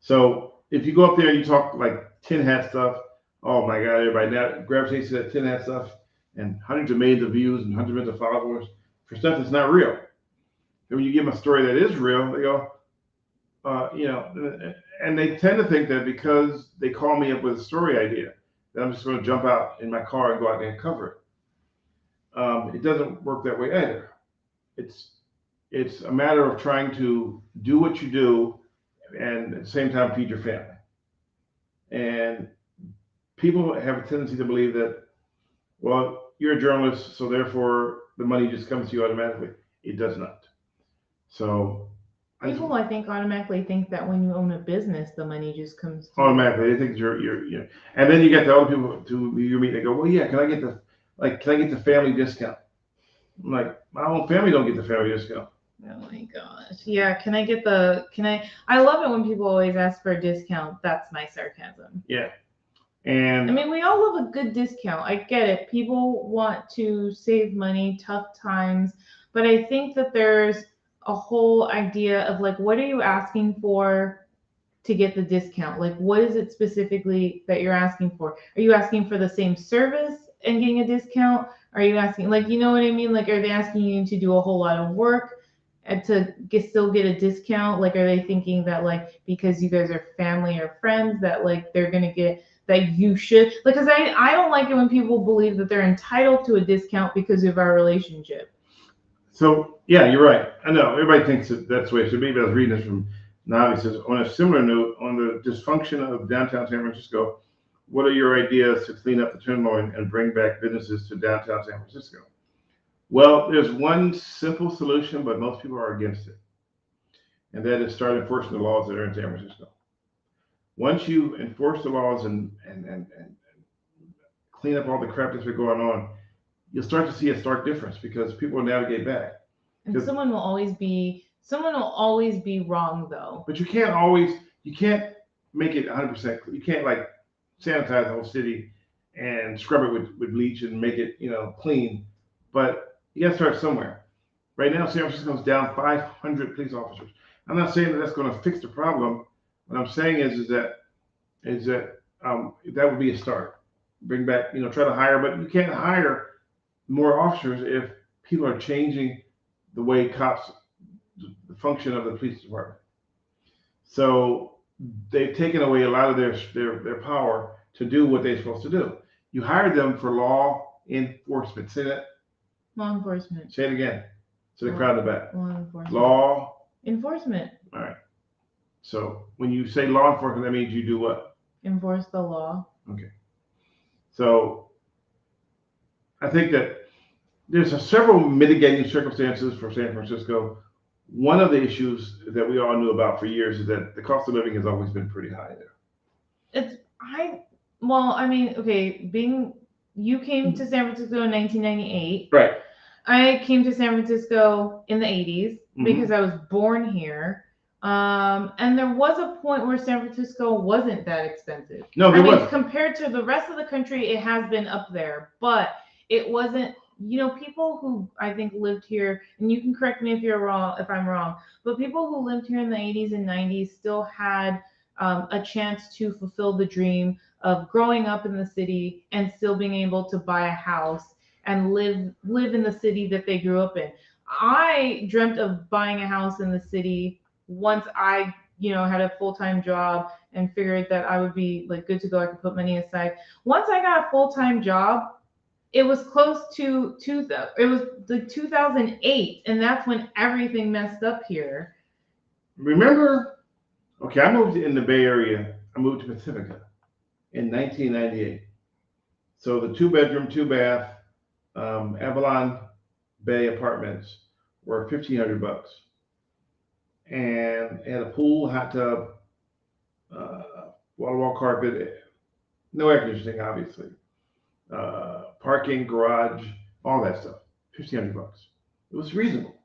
So if you go up there and you talk like tin hat stuff, oh my God, everybody now gravitates to that tin hat stuff and hundreds of millions of views and hundreds of millions of followers for stuff that's not real. And when you give them a story that is real, they go, and they tend to think that because they call me up with a story idea, that I'm just going to jump out in my car and go out there and cover it. It doesn't work that way either. It's a matter of trying to do what you do and at the same time feed your family. And people have a tendency to believe that, well, you're a journalist, so therefore the money just comes to you automatically. It does not. So people, I think, automatically think that when you own a business, the money just comes to automatically. They think you're, and then you get the other people to you meet. They go, well, yeah, can I get the family discount? I'm like, my own family don't get the family discount. Oh my gosh. Yeah. I love it when people always ask for a discount. That's my sarcasm. Yeah. And I mean, we all love a good discount. I get it. People want to save money, tough times. But I think that there's a whole idea of like, what are you asking for to get the discount? Like, what is it specifically that you're asking for? Are you asking for the same service and getting a discount? Are you asking, like, you know what I mean? Like, are they asking you to do a whole lot of work and to still get a discount? Like, are they thinking that, like, because you guys are family or friends, that, like, they're going to get that you should, because I don't like it when people believe that they're entitled to a discount because of our relationship. So, yeah, you're right. I know everybody thinks that's the way it should be, but I was reading this from Navi. It says, on a similar note, on the dysfunction of downtown San Francisco, what are your ideas to clean up the Tenderloin and bring back businesses to downtown San Francisco? Well, there's one simple solution, but most people are against it, and that is start enforcing the laws that are in San Francisco. Once you enforce the laws and clean up all the crap that's been going on, you'll start to see a stark difference because people will navigate back. And someone will always be wrong though. But you can't make it 100%. You can't like sanitize the whole city and scrub it with bleach and make it, clean. But you got to start somewhere. Right now, San Francisco's down 500 police officers. I'm not saying that that's going to fix the problem. What I'm saying is that that would be a start. Bring back, try to hire, but you can't hire more officers if people are changing the way the function of the police department. So they've taken away a lot of their power to do what they're supposed to do. You hired them for law enforcement. Say that. Law enforcement. Say it again. To the crowd in the back. Law enforcement. Law enforcement. All right. So when you say law enforcement, that means you do what? Enforce the law. Okay. So I think that there's several mitigating circumstances for San Francisco. One of the issues that we all knew about for years is that the cost of living has always been pretty high there. You came to San Francisco in 1998. Right. I came to San Francisco in the 80s because I was born here. And there was a point where San Francisco wasn't that expensive. No, there wasn't. Compared to the rest of the country, it has been up there, but it wasn't. People who I think lived here, and you can correct me if I'm wrong, but people who lived here in the 80s and 90s still had a chance to fulfill the dream of growing up in the city and still being able to buy a house and live in the city that they grew up in. I dreamt of buying a house in the city once I, had a full-time job and figured that I would be like good to go. I could put money aside. Once I got a full-time job, it was close to 2008, and that's when everything messed up here. Remember? Okay, I moved in the Bay Area. I moved to Pacifica in 1998. So the 2-bedroom, 2-bath Avalon Bay apartments were $1,500, and it had a pool, hot tub, wall-to-wall carpet, no air conditioning, obviously. Parking, garage, all that stuff. $1,500. It was reasonable.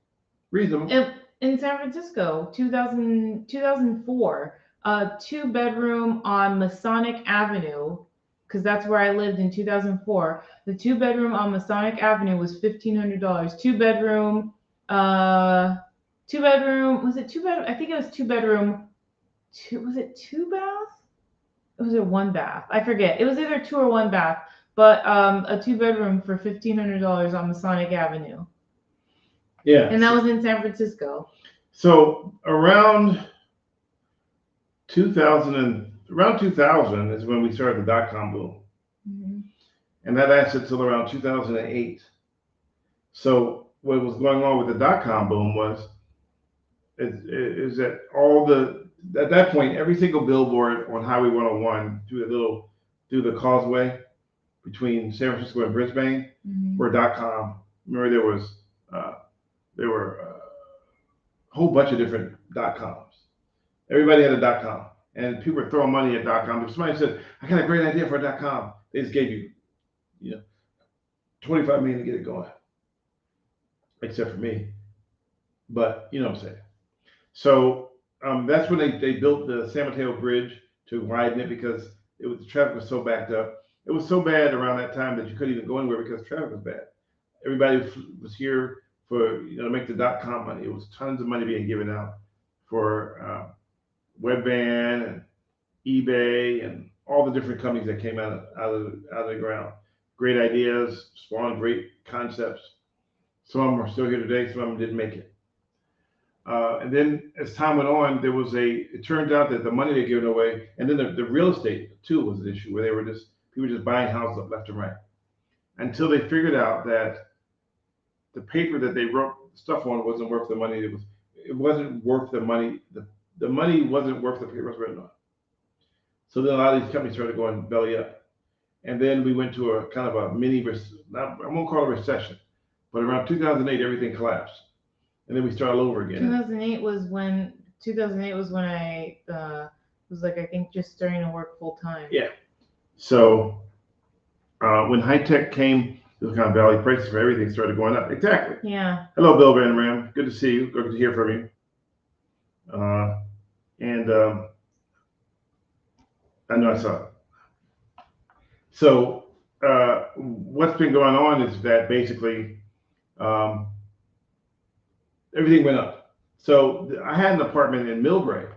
In San Francisco, 2004, a 2-bedroom on Masonic Avenue, because that's where I lived in 2004. The 2-bedroom on Masonic Avenue was $1,500. 2-bedroom. Was it 2-bedroom? I think it was 2-bedroom. Was it 2 bath? Or was it 1 bath? I forget. It was either 2 or 1 bath. But a 2-bedroom for $1,500 on Masonic Avenue. Yeah. And that was in San Francisco. So around 2000 is when we started the dot-com boom. Mm-hmm. And that lasted till around 2008. So what was going on with the dot-com boom was is that at that point, every single billboard on Highway 101 through the causeway between San Francisco and Brisbane were .com. Remember, there were a whole bunch of different .coms. Everybody had a .com, and people were throwing money at .com. If somebody said, "I got a great idea for a .com," they just gave you, $25 million to get it going. Except for me, but you know what I'm saying. So that's when they built the San Mateo Bridge to widen it because the traffic was so backed up. It was so bad around that time that you couldn't even go anywhere because traffic was bad. Everybody was here for to make the .com money. It was tons of money being given out for Webvan and eBay and all the different companies that came out of the ground. Great ideas, spawned great concepts. Some of them are still here today. Some of them didn't make it. And then as time went on, it turned out that the money they're giving away, and then the real estate too was an issue where people were just buying houses up left and right until they figured out that the paper that they wrote stuff on wasn't worth the money. It wasn't worth the money. The money wasn't worth the paper it was written on. So then a lot of these companies started going belly up. And then we went to a kind of a I won't call it a recession, but around 2008, everything collapsed. And then we started all over again. 2008 was when I was like, I think just starting to work full time. Yeah. So when high tech came, the kind of valley prices for everything started going up. Exactly. Yeah. Hello, Bill Van Ram. Good to see you. Good to hear from you. I know I saw it. So what's been going on is that basically everything went up. So I had an apartment in Millbrae,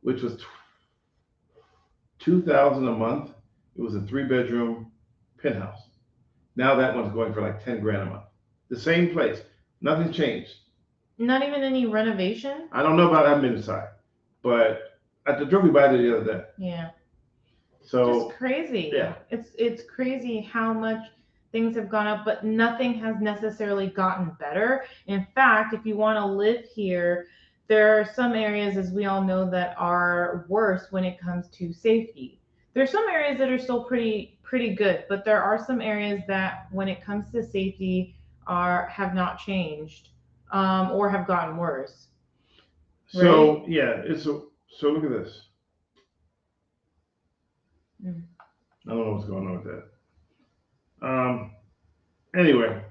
which was $2,000 a month. It was a 3-bedroom penthouse. Now that one's going for like 10 grand a month. The same place. Nothing changed. Not even any renovation? I don't know about admin inside, but I drove me by there the other day. Yeah. So just crazy. Yeah. It's crazy how much things have gone up, but nothing has necessarily gotten better. In fact, if you want to live here, there are some areas, as we all know, that are worse when it comes to safety. There's some areas that are still pretty good, but there are some areas that, when it comes to safety, have not changed or have gotten worse. So right? yeah, so look at this. I don't know what's going on with that. Anyway,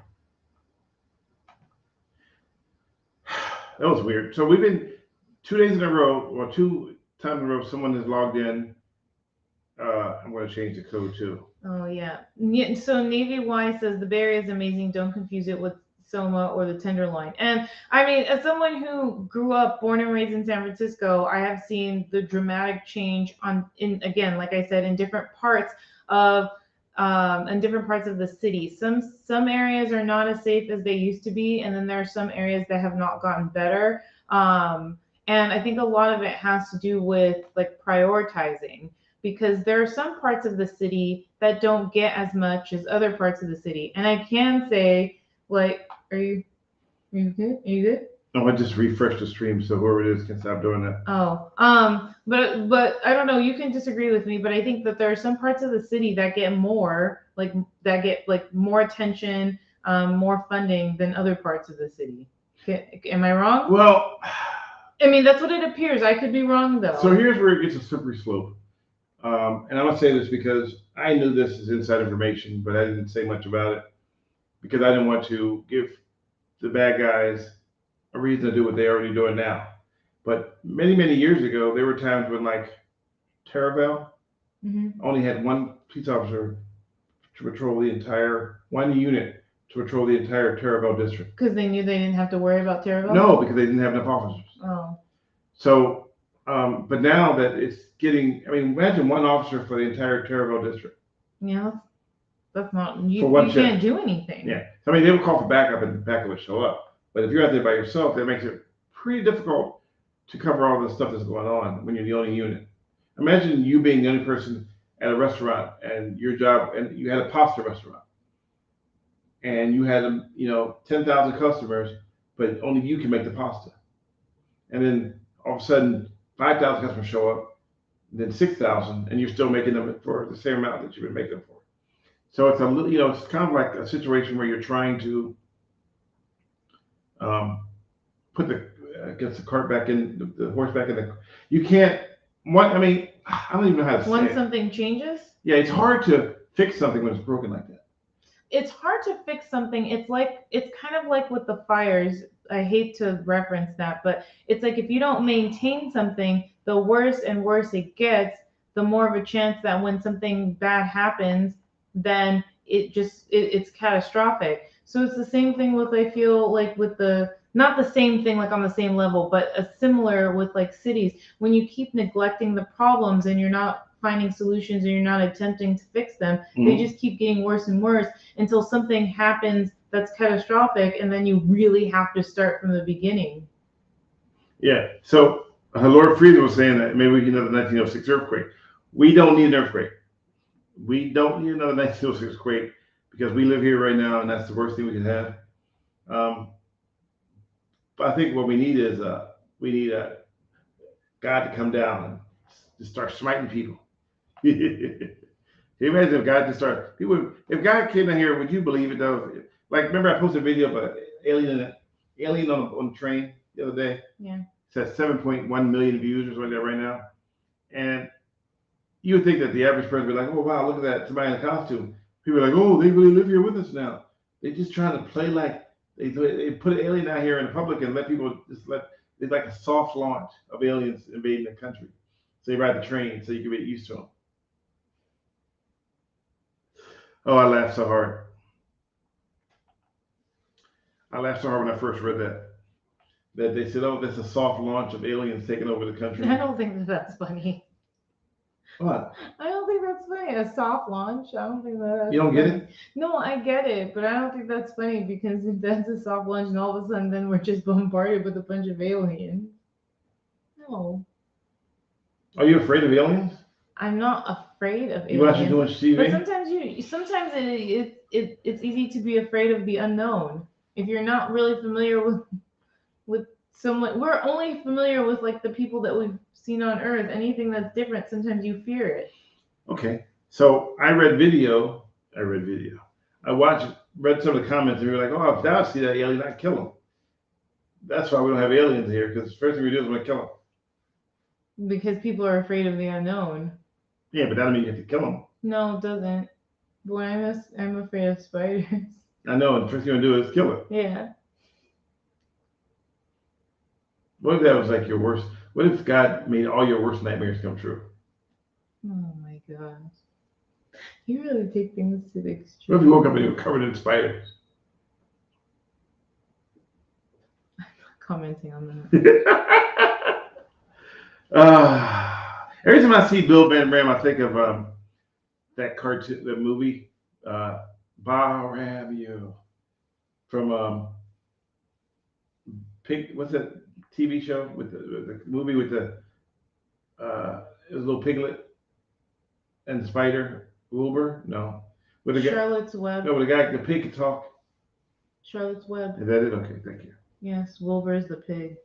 that was weird. So we've been 2 days in a row, or 2 times in a row, someone has logged in. I'm going to change the code too. Oh yeah. So Navy Y says the Bay Area is amazing. Don't confuse it with Soma or the Tenderloin. And I mean, as someone who grew up, born and raised in San Francisco, I have seen the dramatic change again, like I said, in different parts of the city. Some areas are not as safe as they used to be, and then there are some areas that have not gotten better. And I think a lot of it has to do with like prioritizing, because there are some parts of the city that don't get as much as other parts of the city. And I can say, like, are you good? Are you good? No, I just refreshed the stream so whoever it is can stop doing that. Oh, but I don't know. You can disagree with me, but I think that there are some parts of the city that get more more attention, more funding than other parts of the city. Am I wrong? Well, I mean, that's what it appears. I could be wrong though. So here's where it gets a slippery slope. And I don't say this because I knew this is inside information, but I didn't say much about it because I didn't want to give the bad guys a reason to do what they're already doing now. But many, many years ago, there were times when, like, Terabell only had one police officer to patrol one unit to patrol the entire Terabell district. Because they knew they didn't have to worry about Terabell? No, because they didn't have enough officers. Oh. So, but now that it's getting, I mean, imagine one officer for the entire Terabell district. Yeah, that's not, you shift. Can't do anything. Yeah. I mean, they would call for backup and backup would show up. But if you're out there by yourself, that makes it pretty difficult to cover all the stuff that's going on when you're the only unit. Imagine you being the only person at a restaurant and your job, and you had a pasta restaurant. And you had, 10,000 customers, but only you can make the pasta. And then all of a sudden, 5,000 customers show up, and then 6,000, and you're still making them for the same amount that you've been making them for. So it's a little, it's kind of like a situation where you're trying to put the cart back in, the horse back in the. You can't. I don't even know how to say. When something changes. Yeah, it's hard to fix something when it's broken like that. It's hard to fix something. It's kind of like with the fires. I hate to reference that, but it's like if you don't maintain something, the worse and worse it gets, the more of a chance that when something bad happens, then it's catastrophic. So it's the same thing with, I feel like, with not the same thing like on the same level, but a similar with like cities. When you keep neglecting the problems and you're not finding solutions and you're not attempting to fix them, they just keep getting worse and worse until something happens that's catastrophic, and then you really have to start from the beginning. Yeah. So Lord Friedman was saying that maybe we can have the 1906 earthquake. We don't need an earthquake. We don't need another 1906 quake because we live here right now, and that's the worst thing we can have. But I think what we need is we need God to come down and just start smiting people. Can you imagine if God just started people? If God came in here, would you believe it though? Like, remember I posted a video of an alien on the train the other day. Yeah. It says 7.1 million views or something like that right now, and you would think that the average person would be like, oh wow, look at that, somebody in a costume. People are like, oh, they really live here with us now. They're just trying to play like they put an alien out here in the public and let people it's like a soft launch of aliens invading the country. So you ride the train so you can get used to them. Oh, I laughed so hard. I laughed so hard when I first read that. That they said, oh, that's a soft launch of aliens taking over the country. I don't think that's funny. What? I don't think that's funny. A soft launch. I don't think that's. You don't funny. get it? No, I get it, but I don't think that's funny because if that's a soft launch, and all of a sudden then we're just bombarded with a bunch of aliens. No. Are you afraid of aliens? I'm not afraid of aliens. You watching too much TV? But sometimes it's easy to be afraid of the unknown. If you're not really familiar with someone, we're only familiar with like the people that we've seen on Earth. Anything that's different, sometimes you fear it. Okay, so I read video. I read some of the comments, and we were like, oh, if I see that alien, I'd kill him. That's why we don't have aliens here, because the first thing we do is we kill them. Because people are afraid of the unknown. Yeah, but that doesn't mean you have to kill them. No, it doesn't. Boy, I'm afraid of spiders. I know, and the first thing you do is kill it. Yeah. What if that was like your worst? What if God made all your worst nightmares come true? Oh my gosh. You really take things to the What extreme. if you woke up and you were covered in spiders? I'm not commenting on that. Every time I see Bill Van Ram, I think of that cartoon, the movie, Ram You, from Pink. What's that TV show with the movie with the it was a little piglet and the spider Wilbur? No, with the Charlotte's Web. No, with the guy, the pig could talk. Charlotte's Web. Is that it? Okay, thank you. Yes, Wilbur's the pig.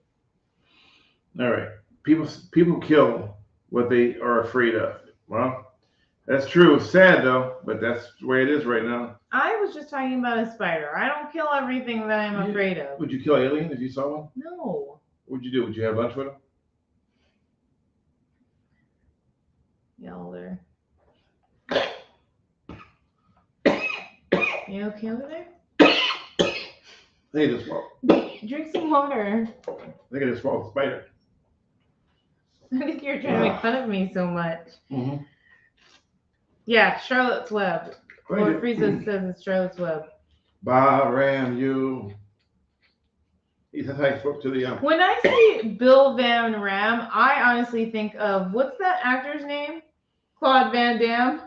All right, people kill what they are afraid of. Well, that's true. It's sad though, but that's the way it is right now. I was just talking about a spider. I don't kill everything that I'm afraid of. Would you kill an alien if you saw one? No. What would you do? Would you have lunch with them? Y'all there. You okay over there? I think I just swallowed. Drink some water. I think I just swallowed a spider. I think you're trying to make fun of me so much. Mm-hmm. Yeah, Charlotte's Web. Lord Frieza says it's Charlotte's Web. Ram you. That's how I spoke to the When I see Bill Van Ram, I honestly think of, what's that actor's name? Claude Van Damme?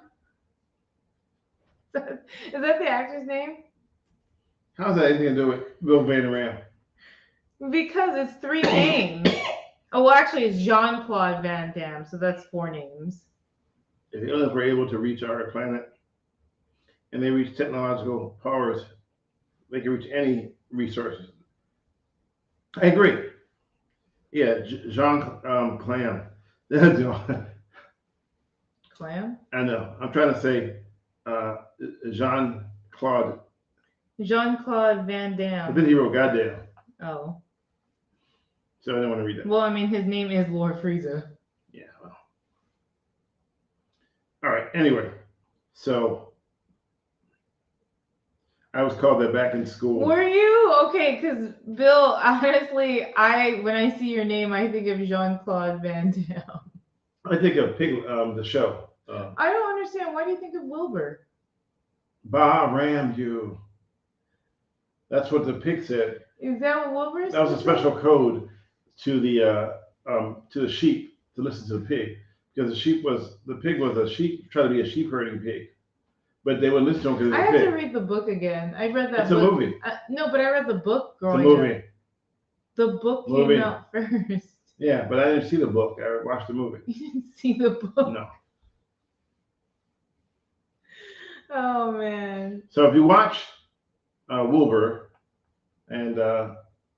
Is that the actor's name? How's that anything to do with Bill Van Ram? Because it's 3 names. Oh, well, actually, it's Jean-Claude Van Damme, so that's 4 names. If the aliens were able to reach our planet and they reach technological powers, they can reach any resources. I agree. Yeah, Jean Clam. Clam? I know. I'm trying to say Jean-Claude. Jean-Claude Van But Damme. then he wrote goddamn. Oh. So I didn't want to read that. Well, I mean, his name is Lord Frieza. Yeah, well. All right, anyway. So I was called that back in school. Were you? Okay, because Bill, honestly, when I see your name, I think of Jean-Claude Van Damme. I think of Pig, the show. I don't understand. Why do you think of Wilbur? Ram you. That's what the pig said. Is that what Wilbur is? That was a special code to the sheep to listen to the pig, because the pig was a sheep, trying to be a sheep herding pig, but they wouldn't listen to him because I he was have a to pig. read the book again. I read that It's book. a movie. No, but I read the book It's a growing movie. up. The book Movie. came out first. Yeah, but I didn't see the book. I watched the movie. You didn't see the book? No. Oh, man. So if you watch Wilbur and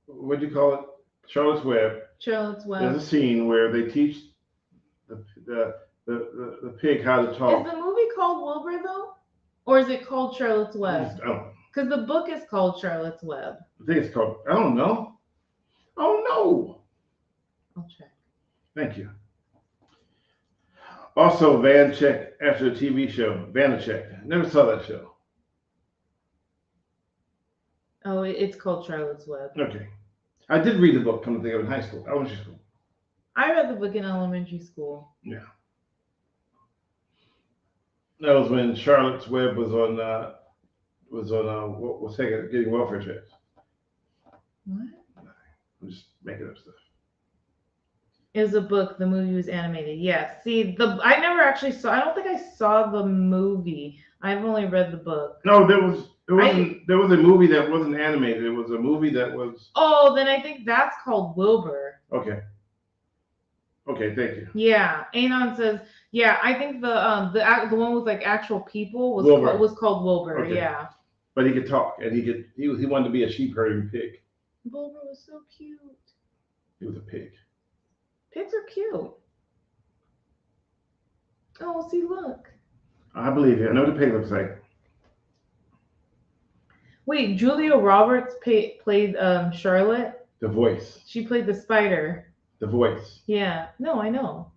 what do you call it? Charlotte's Web. Charlotte's Web. There's a scene where they teach the pig how to talk. Is the movie called Wilbur, though? Or is it called Charlotte's Web? Because the book is called Charlotte's Web. I think it's called, I don't know. Oh, no. I'll check. Thank you. Also, Vanchek after the TV show. Vanchek. Never saw that show. Oh, it's called Charlotte's Web. Okay. I did read the book, come to think of it, in high school, elementary school. I read the book in elementary school. Yeah. That was when Charlotte's Web was on what was getting welfare checks. What? I'm just making up stuff. It was a book. The movie was animated. Yes. See, I never actually saw. I don't think I saw the movie. I've only read the book. No, there was a movie that wasn't animated. It was a movie that was. Oh, then I think that's called Wilbur. Okay. Okay, thank you. Yeah, Anon says. Yeah, I think the one with like actual people was called Wilbur. Okay. Yeah. But he could talk, and he wanted to be a sheep herding pig. Wilbur was so cute. He was a pig. Pigs are cute. Oh, see, look. I believe you. I know what a pig looks like. Wait, Julia Roberts played Charlotte? The voice. She played the spider. The voice. Yeah. No, I know.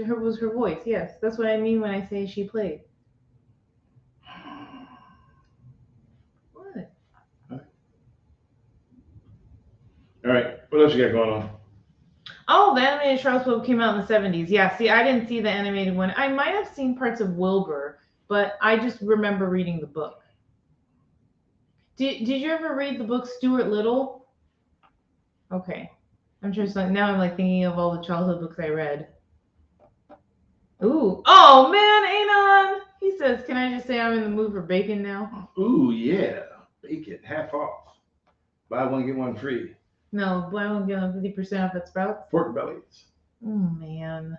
Her was her voice. Yes, that's what I mean when I say she played. What? All right. What else you got going on? Oh, the animated Charlotte's Web came out in the 70s. Yeah, see, I didn't see the animated one. I might have seen parts of Wilbur, but I just remember reading the book. Did you ever read the book Stuart Little? Okay. I'm just like, now I'm like thinking of all the childhood books I read. Ooh. Oh, man, Anon! He says, can I just say I'm in the mood for bacon now? Ooh, yeah. Bacon, half off. Buy one, get one free. No, buy one, get 50% off at Sprouts. Pork bellies. Oh, man.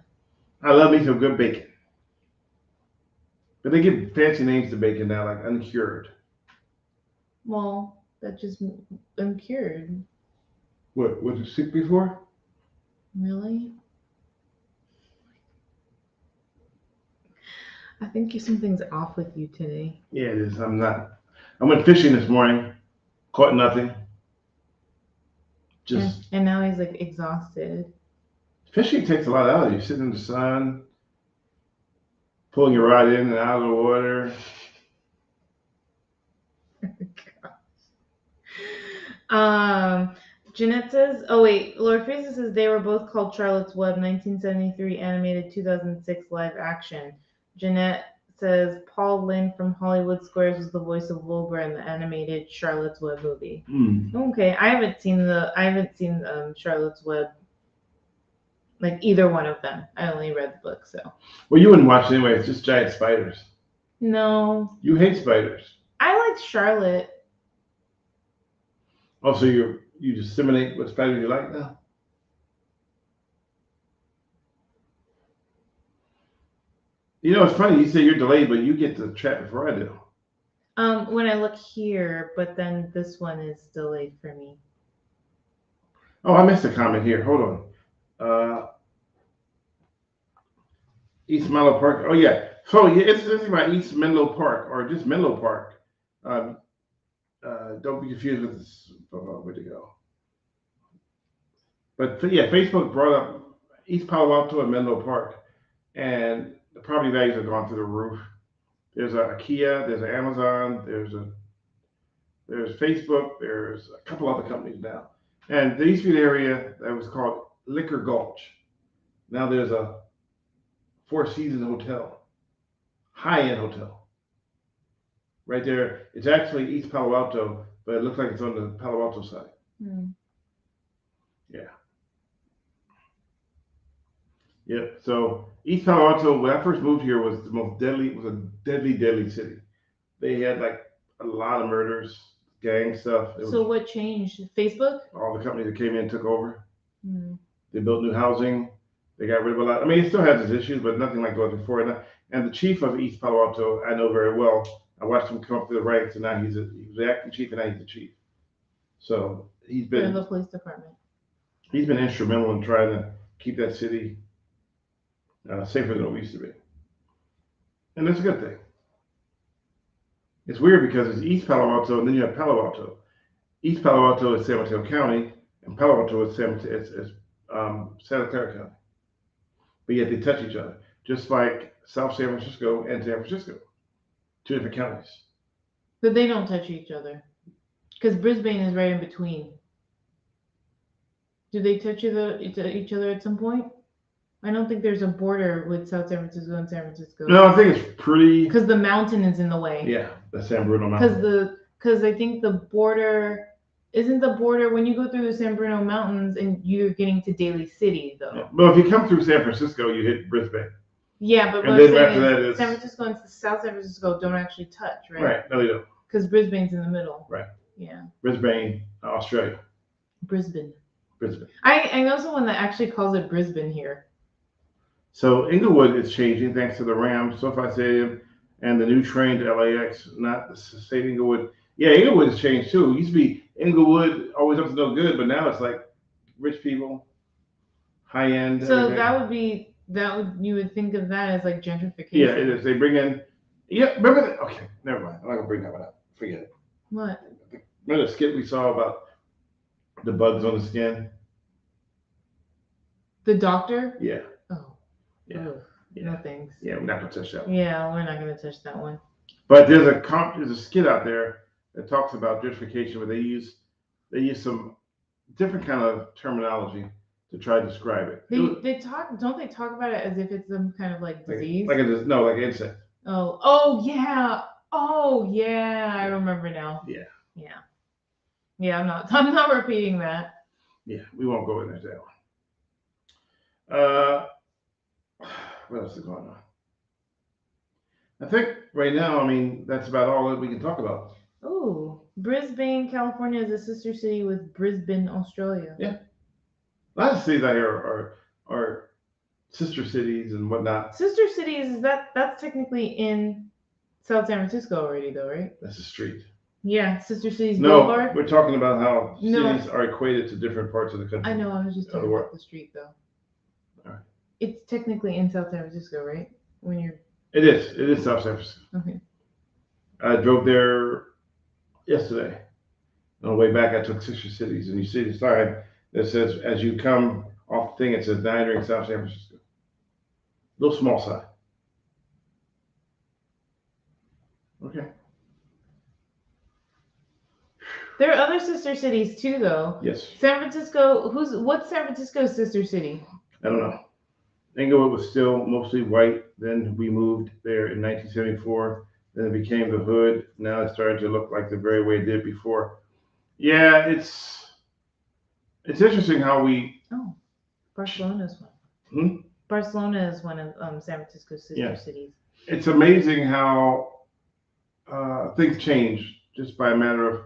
I love me some good bacon. But they give fancy names to bacon now, like uncured. Well, that just uncured. What, was it sick before? Really? I think something's off with you today. Yeah, it is. I'm not. I went fishing this morning. Caught nothing. Just. And now he's like exhausted. Fishing takes a lot out of you. Sitting in the sun, pulling your rod in and out of the water. Jeanette says, oh wait, Lord Fraser says they were both called Charlotte's Web, 1973 animated, 2006 live action. Jeanette says Paul Lynde from Hollywood Squares was the voice of Wilbur in the animated Charlotte's Web movie. Okay, I haven't seen Charlotte's Web, like either one of them. I only read the book, so. Well, you wouldn't watch it anyway. It's just giant spiders. No. You hate spiders. I liked Charlotte. Oh, so you disseminate what spiders you like now? You know, it's funny. You say you're delayed, but you get to the chat before I do. When I look here, but then this one is delayed for me. Oh, I missed a comment here. Hold on. East Menlo Park. Oh, yeah. So, yeah, it's about East Menlo Park or just Menlo Park. Don't be confused with this. Where'd it go? But, yeah, Facebook brought up East Palo Alto and Menlo Park. And the property values have gone through the roof. There's a IKEA, there's an Amazon, there's Facebook, there's a couple other companies now. And there used to be an area that was called Liquor Gulch. Now there's a Four Seasons hotel, high-end hotel. Right there, it's actually East Palo Alto, but it looks like it's on the Palo Alto side. Yeah. Yep. So East Palo Alto, when I first moved here, was a deadly city. They had like a lot of murders. gang stuff. It So was what changed? Facebook? all the companies that came in took over. Hmm. They built new housing. They got rid of a lot. I mean, it still has its issues, but nothing like it was before. And the chief of East Palo Alto, I know very well. I watched him come up through the ranks, and now he was the acting chief, and now he's the chief. So For the police department. he's been instrumental in trying to keep that city safer than it used to be, and that's a good thing. It's weird because it's East Palo Alto, and then you have Palo Alto. East Palo Alto is San Mateo County, and Palo Alto is Santa Clara County. But yet they touch each other, just like South San Francisco and San Francisco, two different counties. But they don't touch each other. Because Brisbane is right in between. Do they touch each other at some point? I don't think there's a border with South San Francisco and San Francisco. No, I think it's pretty. Because the mountain is in the way. Yeah, the San Bruno Mountain. Because I think the border isn't the border when you go through the San Bruno Mountains and you're getting to Daly City though. Yeah. Well, if you come through San Francisco, you hit Brisbane. Yeah, but and what I'm then after saying that is is San Francisco and South San Francisco don't actually touch, right? Right. No, they don't. Because Brisbane's in the middle. Right. Yeah. Brisbane, Australia. Brisbane. Brisbane. I know someone that actually calls it Brisbane here. So Inglewood is changing thanks to the Rams, SoFi Stadium, and the new train to LAX. Not the state Inglewood. Yeah, Inglewood has changed too. It used to be Inglewood, always up to no good, but now it's like rich people, high end. So everything. you would think of that as like gentrification. Yeah, it is. They bring in. Yeah, remember that? Okay, never mind. I'm not gonna bring that one up. Forget it. What? Remember the skit we saw about the bugs on the skin? The doctor? Yeah. Oh. Yeah. Ugh, Yeah. no thanks. Yeah, we're not gonna touch that one. Yeah, we're not gonna touch that one. But there's a skit out there that talks about gentrification where they use some different kind of terminology to try to describe it. Don't they talk about it as if it's some kind of like disease? Like an insect. Oh yeah. Oh yeah. I remember now. Yeah. Yeah. Yeah, I'm not repeating that. Yeah, we won't go into that one. What else is going on? I think right now, I mean, that's about all that we can talk about. Oh, Brisbane, California is a sister city with Brisbane, Australia. Yeah. A lot of cities out here are sister cities and whatnot. Sister cities, that's technically in South San Francisco already though, right? That's a street. Yeah, Sister Cities No, Boulevard. we're talking about how cities are equated to different parts of the country. I know, I was just talking about the street though. All right. It's technically in South San Francisco, right? When you're It is South San Francisco. okay. I drove there yesterday. On the way back, I took Sister Cities, and you see the sign that says, as you come off the thing, it says, now entering South San Francisco. Little small sign. Okay. There are other sister cities too, though. Yes. San Francisco. What's San Francisco's sister city? I don't know. Inglewood was still mostly white. Then we moved there in 1974. Then it became the hood. Now it started to look like the very way it did before. Yeah, it's interesting how we. Oh, Barcelona's one. Hmm? Barcelona is one of San Francisco's sister cities. It's amazing how things change just by a matter of,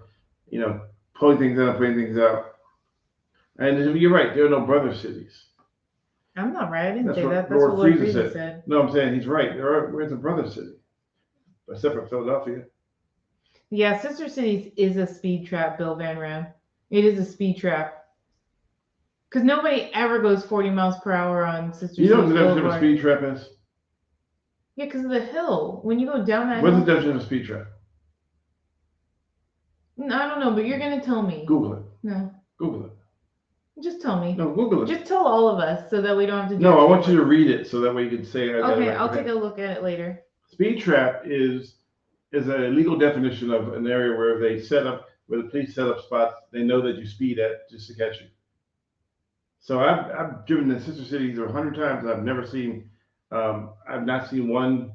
pulling things in and putting things out. And you're right, there are no brother cities. I'm not right. I didn't That's say what that. That's Lord what Lord Frieza Frieza said. said. No, I'm saying he's right. Where's a brother city? Except for Philadelphia. Yeah, Sister Cities is a speed trap, Bill Van Ram. It is a speed trap. Because nobody ever goes 40 miles per hour on Sister Cities. You know what the definition of a Boulevard. speed trap is? Yeah, because of the hill. When you go down that What's hill. the definition of a speed trap? I don't know, but you're going to tell me. Google it. No. Google it. Just tell me. No, Google it. Just tell all of us so that we don't have to do No, it. I want you to read it so that way you can say I got it Okay, right. I'll take a look at it later. Speed trap is a legal definition of an area where the police set up spots they know that you speed at just to catch you. So I've driven the sister cities 100 times. I've not seen one.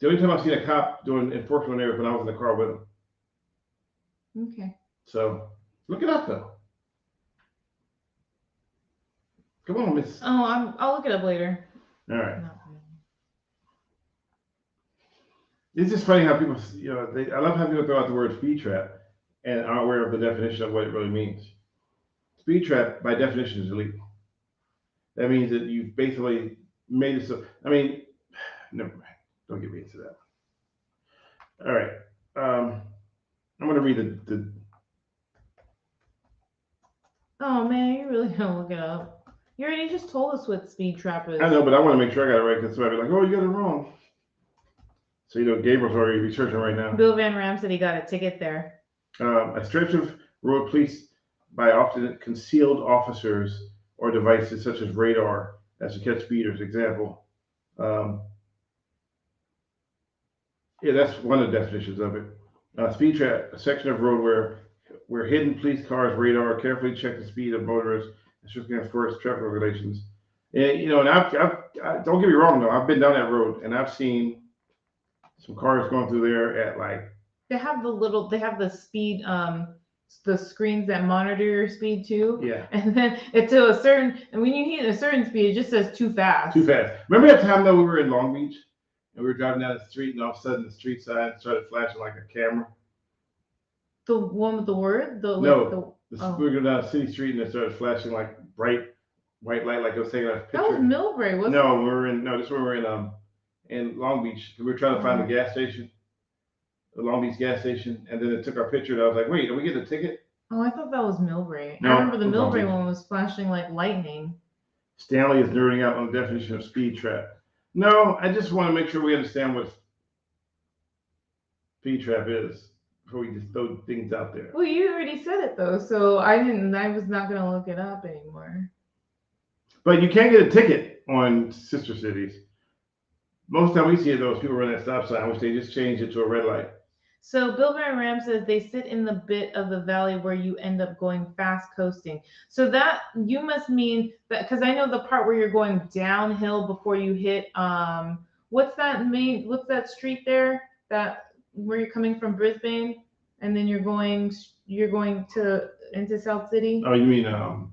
The only time I've seen a cop doing enforcement there was when I was in the car with him. Okay. So look it up though. Come on, Miss. Oh, I'll look it up later. All right. No. It's just funny how people, I love how people throw out the word speed trap. and aren't aware of the definition of what it really means. Speed trap, by definition, is illegal. That means that you've basically made it so. I mean, never mind. Don't get me into that. All right. I'm going to read the. Oh man, you really don't look it up. You already just told us what speed trap is. I know, but I want to make sure I got it right because somebody be like, "Oh, you got it wrong." So Gabriel's already researching right now. Bill Van Ram said he got a ticket there. A stretch of road police by often concealed officers or devices such as radar as to catch speeders. Example. Yeah, that's one of the definitions of it. Speed trap, a section of road where hidden police cars, radar, carefully check the speed of motorists and strictly enforce traffic regulations. And and I've don't get me wrong though, I've been down that road and I've seen some cars going through there at like. They have the speed, the screens that monitor your speed too. Yeah. And then and when you hit a certain speed, it just says too fast. Too fast. Remember that time though we were in Long Beach and we were driving down the street and all of a sudden the street sign started flashing like a camera? The one with the word? We were going down a city street and it started flashing like bright white light like it was taking a picture. That was Millbrae, wasn't it? This is where we were in Long Beach. We were trying to find the gas station. The Long Beach gas station, and then it took our picture, and I was like, wait, did we get a ticket? Oh, I thought that was Millbrae. No, I remember the it was Long Millbrae Beach. one was flashing like lightning. Stanley is nerding out on the definition of speed trap. No, I just want to make sure we understand what speed trap is before we just throw things out there. Well, you already said it though, so I was not going to look it up anymore. But you can't get a ticket on sister cities. Most time we see it, those people run that stop sign, which they just change it to a red light. So Bill Van Ram says they sit in the bit of the valley where you end up going fast coasting. So that you must mean that, because I know the part where you're going downhill before you hit what's that street there that where you're coming from Brisbane and then you're going into South City? Oh, you mean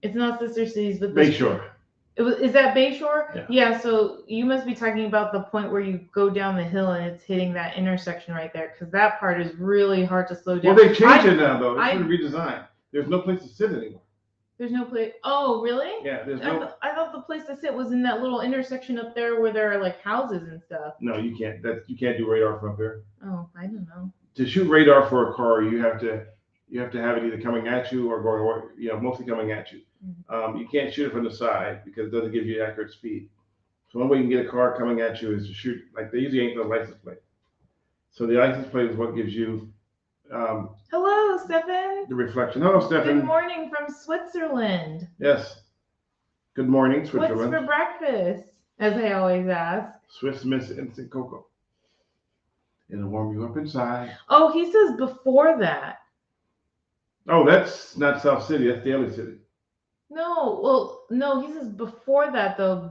it's not Sister Cities, but Bayshore. Is that Bayshore? Yeah. So you must be talking about the point where you go down the hill and it's hitting that intersection right there, because that part is really hard to slow down. Well, they changed it now, though. It's been redesigned. There's no place to sit anymore. There's no place. Oh, really? Yeah, there's no. I thought the place to sit was in that little intersection up there where there are like houses and stuff. No, you can't. You can't do radar from up there. Oh, I don't know. To shoot radar for a car, you have to have it either coming at you or going, mostly coming at you. Mm-hmm. You can't shoot it from the side because it doesn't give you accurate speed. So one way you can get a car coming at you is to shoot, like they usually ain't the license plate. So the license plate is what gives you. Hello, Stefan. The reflection. Hello, Stefan. Good morning from Switzerland. Yes. Good morning, Switzerland. What's for breakfast? As I always ask. Swiss Miss Instant Cocoa. It'll warm you up inside. Oh, he says before that. Oh, that's not South City. That's Daly City. No, he says before that though.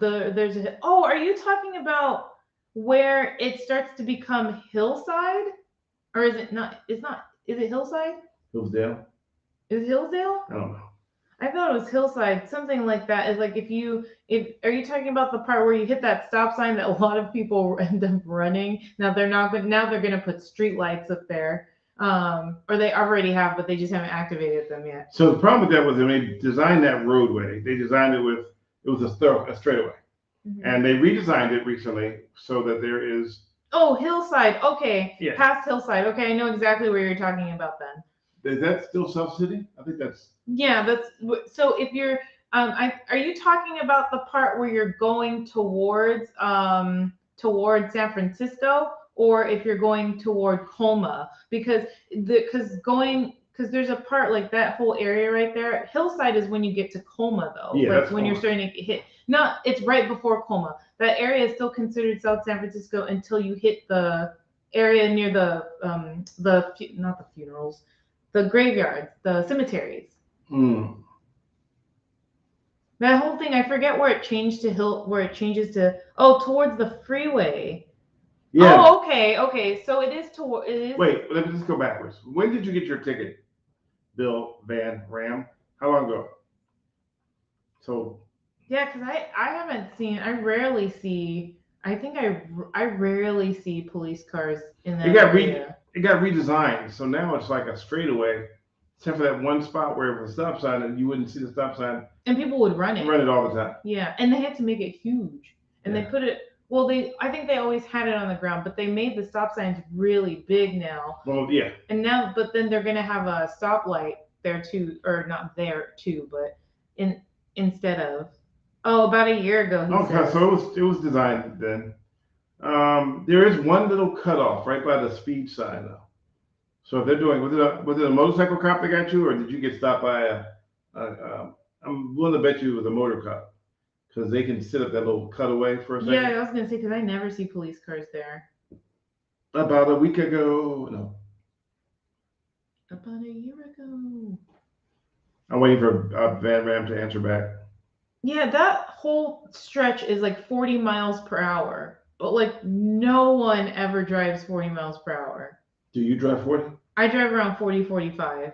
Are you talking about where it starts to become hillside, or is it not? It's not. Is it hillside? Hillsdale. Is it Hillsdale? I don't know. I thought it was hillside. Something like that. Is like are you talking about the part where you hit that stop sign that a lot of people end up running? Now they're gonna put street lights up there. Or they already have, but they just haven't activated them yet. So the problem with that was when they designed that roadway, they designed it was a straightaway. Mm-hmm. And they redesigned it recently so that there is. Oh, Hillside. Okay. Yeah. Past Hillside. Okay, I know exactly where you're talking about then. Is that still South City? I think that's. Yeah, so if you're, are you talking about the part where you're going towards San Francisco? Or if you're going toward Colma, because there's a part like that whole area right there. Hillside is when you get to Colma though. Yeah, like when you're starting to hit. It's right before Colma. That area is still considered South San Francisco until you hit the area near not the funerals, the graveyards, the cemeteries. That whole thing, I forget where it changed to changes to towards the freeway. Yeah. Oh, okay. So it is. Wait, let me just go backwards. When did you get your ticket, Bill Van Ram? How long ago? So. Yeah, because I rarely see. I think I rarely see police cars in that area. it got redesigned. So now it's like a straightaway, except for that one spot where it was a stop sign and you wouldn't see the stop sign. And people would run it. Run it all the time. Yeah, and they had to make it huge. And Yeah. they put it, well, I think they always had it on the ground, but they made the stop signs really big now. Well, yeah. And now, but then they're going to have a stoplight there too, or not there too, but instead of, about a year ago. Okay, so it was designed then. There is one little cutoff right by the speed sign though. So if they're doing, was it a motorcycle cop that got you, or did you get stopped by I'm willing to bet you it was a motor cop, because they can sit up that little cutaway for a second. Yeah, I was gonna say, because I never see police cars there. About a week ago, no. About a year ago. I'm waiting for Van Ram to answer back. Yeah, that whole stretch is like 40 miles per hour, but like no one ever drives 40 miles per hour. Do you drive 40? I drive around 40, 45.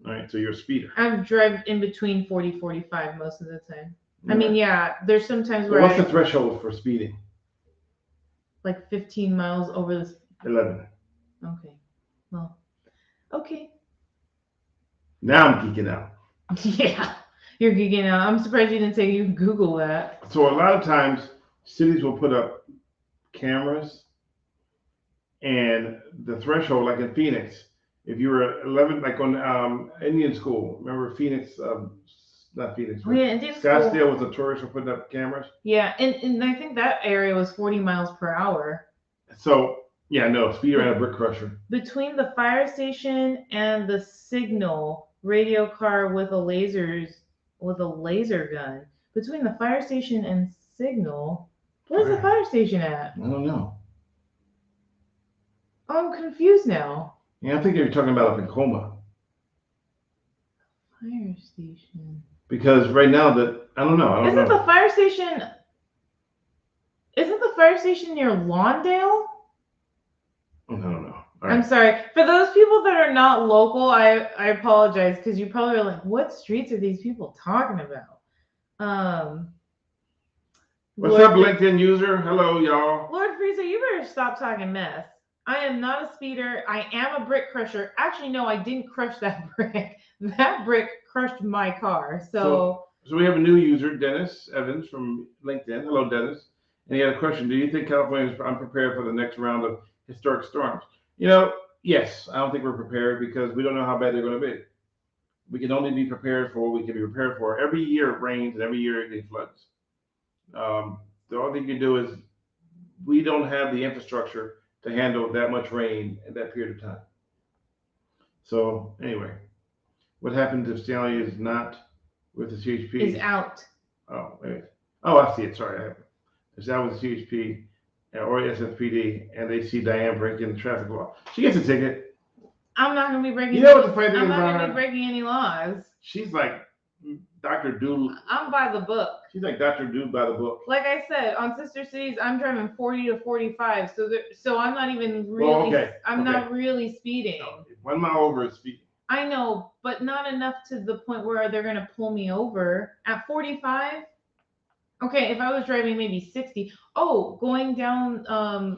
All right, so you're a speeder. I drive in between 40, 45 most of the time. Yeah. I mean, yeah, there's sometimes where what's the threshold for speeding? Like 15 miles over the 11. Okay. Well, okay. Now I'm geeking out. Yeah, you're geeking out. I'm surprised you didn't say you Google that. So a lot of times cities will put up cameras, and the threshold, like in Phoenix, if you were 11, like on Indian school, remember Phoenix, not Phoenix, Oh, yeah, Indian Scottsdale school. was notorious for putting up cameras. Yeah, and I think that area was 40 miles per hour. So, yeah, no, speed around a brick crusher. Between the fire station and the signal radio car with a laser gun. Between the fire station and signal, where's the fire station at? I don't know. Oh, I'm confused now. Yeah, I think you're talking about up in Coma. Fire station. Because right now I don't know. Isn't the fire station near Lawndale? I don't know. All I'm right. sorry. For those people that are not local, I apologize, because you probably are like, what streets are these people talking about? What's Lord, up, LinkedIn user? Hello, y'all. Lord Frieza, you better stop talking mess. I am not a speeder. I am a brick crusher. Actually, no, I didn't crush that brick. That brick crushed my car. So we have a new user, Dennis Evans from LinkedIn. Hello, Dennis. And he had a question. Do you think California is unprepared for the next round of historic storms? Yes, I don't think we're prepared, because we don't know how bad they're going to be. We can only be prepared for what we can be prepared for. Every year it rains and every year it floods. The only thing you can do is, we don't have the infrastructure to handle that much rain in that period of time. So anyway, what happened if Stanley is not with the CHP? is out. Oh, wait. Oh, I see it. Sorry. It's out with the CHP or SFPD, and they see Diane breaking the traffic law. She gets a ticket. I'm not going to be breaking. You know what the funny thing I'm is not about going to her? be breaking any laws. She's like Dr. Doodle. I'm by the book. She's like Dr. Doodle by the book. Like I said, on Sister Cities, I'm driving 40 to 45, so I'm not even really. Well, I'm not really speeding. No, 1 mile over is speeding. I know, but not enough to the point where they're gonna pull me over at 45. Okay, if I was driving maybe 60. Oh, going down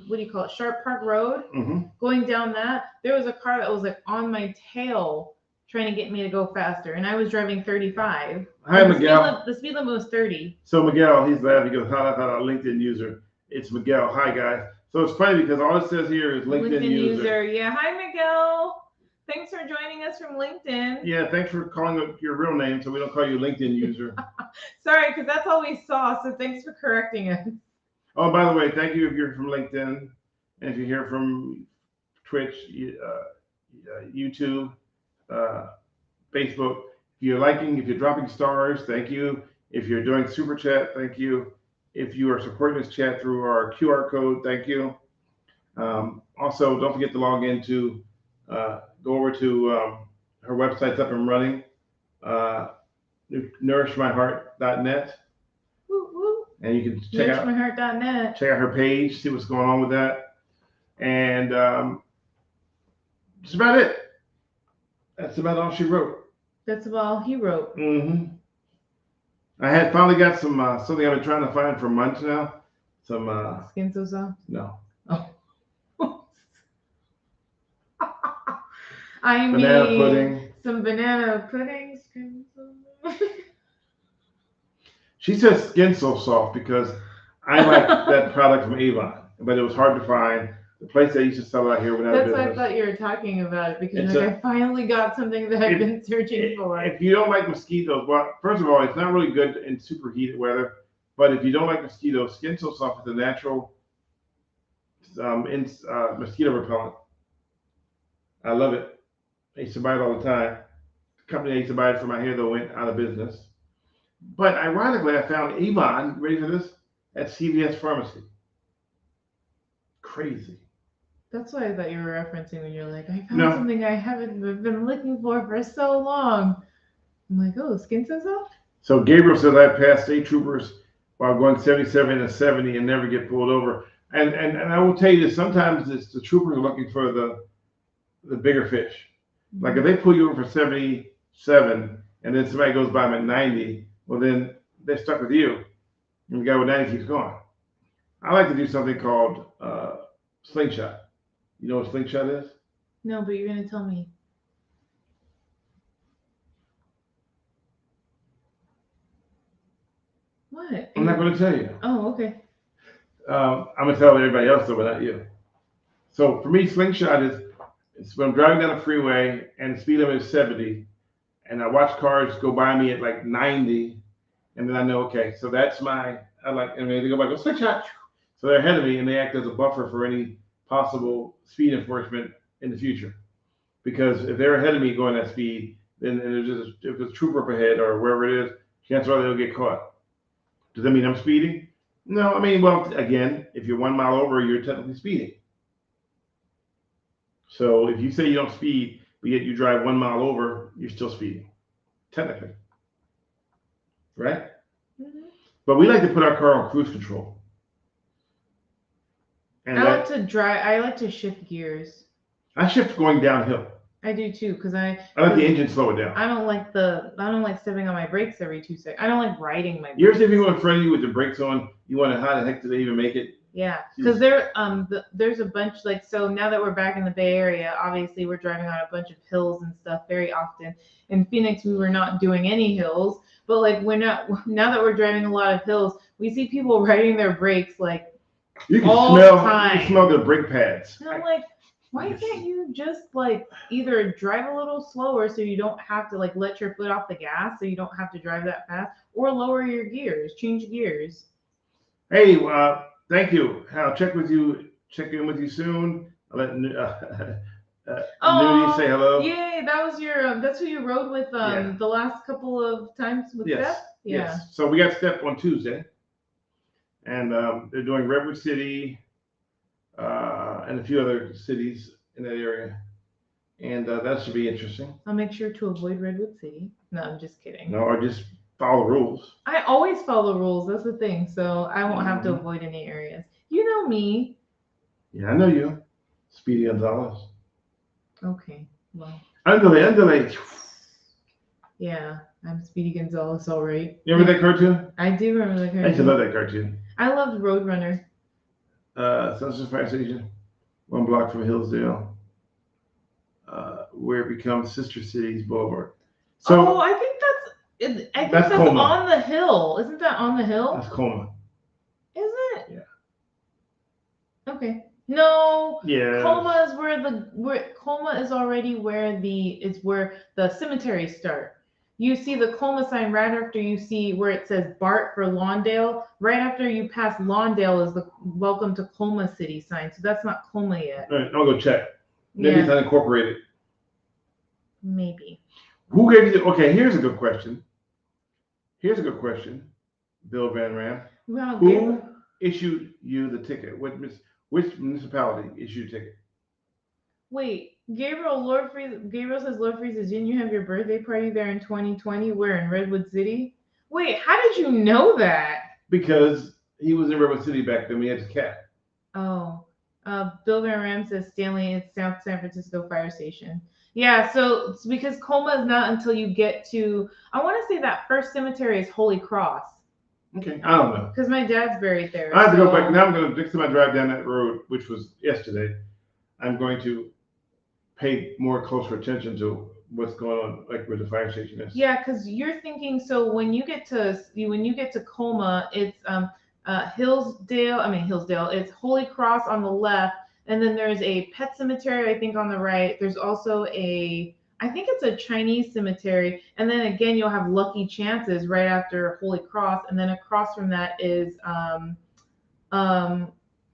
what do you call it, Sharp Park Road? Mm-hmm. Going down that, there was a car that was like on my tail trying to get me to go faster, and I was driving 35. Hi, Miguel. The speed limit was 30. So Miguel, he's laughing. He goes, "Ha, LinkedIn user." It's Miguel. Hi, guys. So it's funny because all it says here is LinkedIn user. Yeah. Hi, Miguel. Thanks for joining us from LinkedIn. Yeah, thanks for calling up your real name so we don't call you LinkedIn user. Sorry, because that's all we saw, so thanks for correcting us. Oh, by the way, thank you if you're from LinkedIn, and if you hear from Twitch, YouTube, Facebook. If you're liking, if you're dropping stars, thank you. If you're doing super chat, thank you. If you are supporting this chat through our QR code, thank you. Also, don't forget to log into, go over to her website's up and running, nourishmyheart.net. Woo, woo. And you can check out her page, see what's going on with that. And that's about it. That's about all she wrote. That's about all he wrote. Mm-hmm. I had finally got some something I've been trying to find for months now. Some Skin so soft? no. Oh. I banana mean, pudding. some banana puddings. She says skin so soft because I like that product from Avon, but it was hard to find. The place that used to sell it out here went out of That's why I business. thought you were talking about it because It's you're like, I finally got something that I've been searching for. If you don't like mosquitoes, well, first of all, it's not really good in super heated weather. But if you don't like mosquitoes, Skin So Soft is a natural mosquito repellent. I love it. I used to buy it all the time. The company I used to buy it for my hair though went out of business. But ironically, I found Avon, ready for this, at CVS Pharmacy. Crazy. That's why I thought you were referencing when you're like, I found No. something I haven't been looking for so long. I'm like, oh, Skin So Soft? So Gabriel says I passed state troopers while going 77 and 70 and never get pulled over. And I will tell you this, sometimes it's the troopers are looking for the bigger fish. Like if they pull you over for 77 and then somebody goes by them at 90, well then they're stuck with you. And the guy with 90 keeps going. I like to do something called slingshot. You know what slingshot is? No, but you're gonna tell me. What? I'm not going to tell you. Oh, okay. I'm going to tell everybody else though, but not you. So for me, slingshot is it's when I'm driving down the freeway and the speed limit is 70, and I watch cars go by me at like 90, and then I know, okay, so that's my, I like, and they go by, go slingshot. So they're ahead of me, and they act as a buffer for any possible speed enforcement in the future. Because if they're ahead of me going that speed, then and if there's a trooper up ahead or wherever it is, chances are they'll get caught. Does that mean I'm speeding? No, I mean, well, again, if you're 1 mile over, you're technically speeding. So if you say you don't speed, but yet you drive 1 mile over, you're still speeding, technically, right? Mm-hmm. But we like to put our car on cruise control. And I like to drive. I like to shift gears. I shift going downhill. I do too, because I like the engine slow it down. I don't like stepping on my brakes every 2 seconds. I don't like riding my brakes. You ever see people in front of you with the brakes on? You wonder how the heck do they even make it? Yeah, because there's a bunch, like, so now that we're back in the Bay Area, obviously we're driving on a bunch of hills and stuff very often. In Phoenix, we were not doing any hills, but like now that we're driving a lot of hills, we see people riding their brakes like you can all smell, the time. You can smell their brake pads. And I'm like, why can't you just like either drive a little slower so you don't have to like let your foot off the gas so you don't have to drive that fast, or lower your gears, change gears. Hey, thank you. I'll check in with you soon. I'll let Nudie say hello. Yay, that's who you rode with the last couple of times with Steph? Yeah. Yes. So we got Steph on Tuesday. And they're doing Redwood City and a few other cities in that area. And that should be interesting. I'll make sure to avoid Redwood City. No, I'm just kidding. No, or just follow the rules. I always follow rules. That's the thing. So I won't have to avoid any areas. You know me. Yeah, I know you. Speedy Gonzalez. Okay. Well. Andale. Yeah, I'm Speedy Gonzalez, all right. You remember that cartoon? I do remember that cartoon. I used to love that cartoon. I loved Roadrunner. Sunset Fire Station, 1 block from Hillsdale, where it becomes Sister Cities Boulevard. So I think that's Colma. on the hill. Isn't that on the hill? That's Colma. Is it? Yeah. Okay. No. Yeah. Colma is Colma is already where the cemeteries start. You see the Colma sign right after you see where it says BART for Lawndale. Right after you pass Lawndale is the Welcome to Colma City sign. So that's not Colma yet. All right, I'll go check. Maybe it's unincorporated. Maybe. Who gave you okay, here's a good question. Bill Van Ram. Well, Who issued you the ticket? Which municipality issued the ticket? Wait, Gabriel says, Lord Freezes, didn't you have your birthday party there in 2020? Where, in Redwood City? Wait, how did you know that? Because he was in Redwood City back then when he had his cat. Oh, Bill Van Ram says, Stanley, it's South San Francisco Fire Station. Yeah, so it's because Colma is not until you get to, I want to say that first cemetery is Holy Cross. Okay, I don't know. Because my dad's buried there. I have to go back. Now I'm going to, next time I drive down that road, which was yesterday, I'm going to pay more closer attention to what's going on, like where the fire station is. Yeah, because you're thinking. So when you get to Colma, it's Hillsdale. It's Holy Cross on the left, and then there's a pet cemetery, I think, on the right. There's also I think it's a Chinese cemetery, and then again you'll have Lucky Chances right after Holy Cross, and then across from that is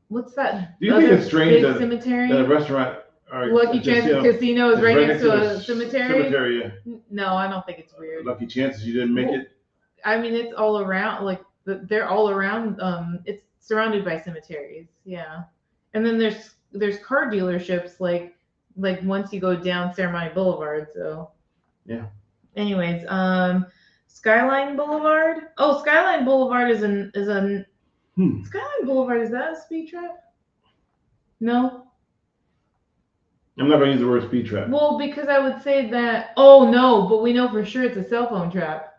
what's that? Do you think it's strange big that cemetery? a restaurant or Lucky Chances Casino is right next to a cemetery? Cemetery, yeah. No, I don't think it's weird. Lucky Chances you didn't make it. I mean, it's all around. Like they're all around. It's surrounded by cemeteries. Yeah, and then there's car dealerships like once you go down Ceremony Boulevard. So yeah. Anyways, Skyline Boulevard. Oh, Skyline Boulevard is a Skyline Boulevard. Is that a speed trap? No. I'm not going to use the word speed trap. Well, because I would say that. Oh no, but we know for sure it's a cell phone trap.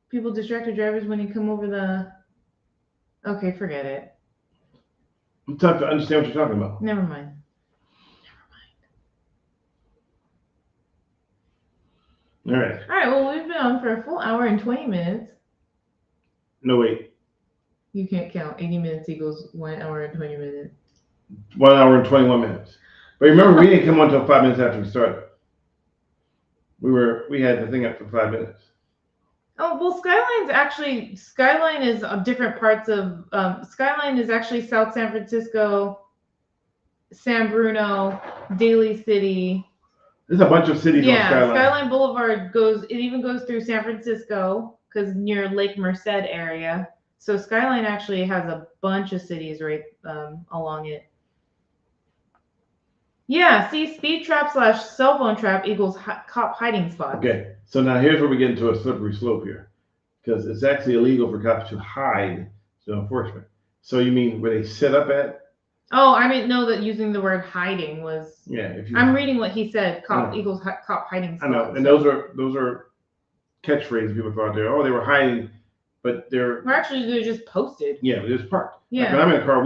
People distract the drivers when you come over the. Okay, forget it. I'm tough to understand what you're talking about. Never mind. All right. All right. Well, we've been on for a full hour and 20 minutes. No, wait. You can't count. 80 minutes equals 1 hour and 20 minutes. 1 hour and 21 minutes. But remember, we didn't come on until 5 minutes after we started. We had the thing up for 5 minutes. Oh, well, Skyline is different parts of, Skyline is actually South San Francisco, San Bruno, Daly City. There's a bunch of cities on Skyline. Skyline Boulevard even goes through San Francisco, because near Lake Merced area. So Skyline actually has a bunch of cities right along it. Yeah, see, speed trap / cell phone trap equals cop hiding spot. Okay, so now here's where we get into a slippery slope here, because it's actually illegal for cops to hide to enforcement. So you mean where they set up at? Oh, I didn't know that using the word hiding was. Yeah, I'm reading what he said. Cop equals cop hiding spot. I know, and those are catchphrases people throw out there. Oh, they were hiding, but they're. Or actually, they're just posted. Yeah, they're just parked. Yeah. Like when I'm in a car,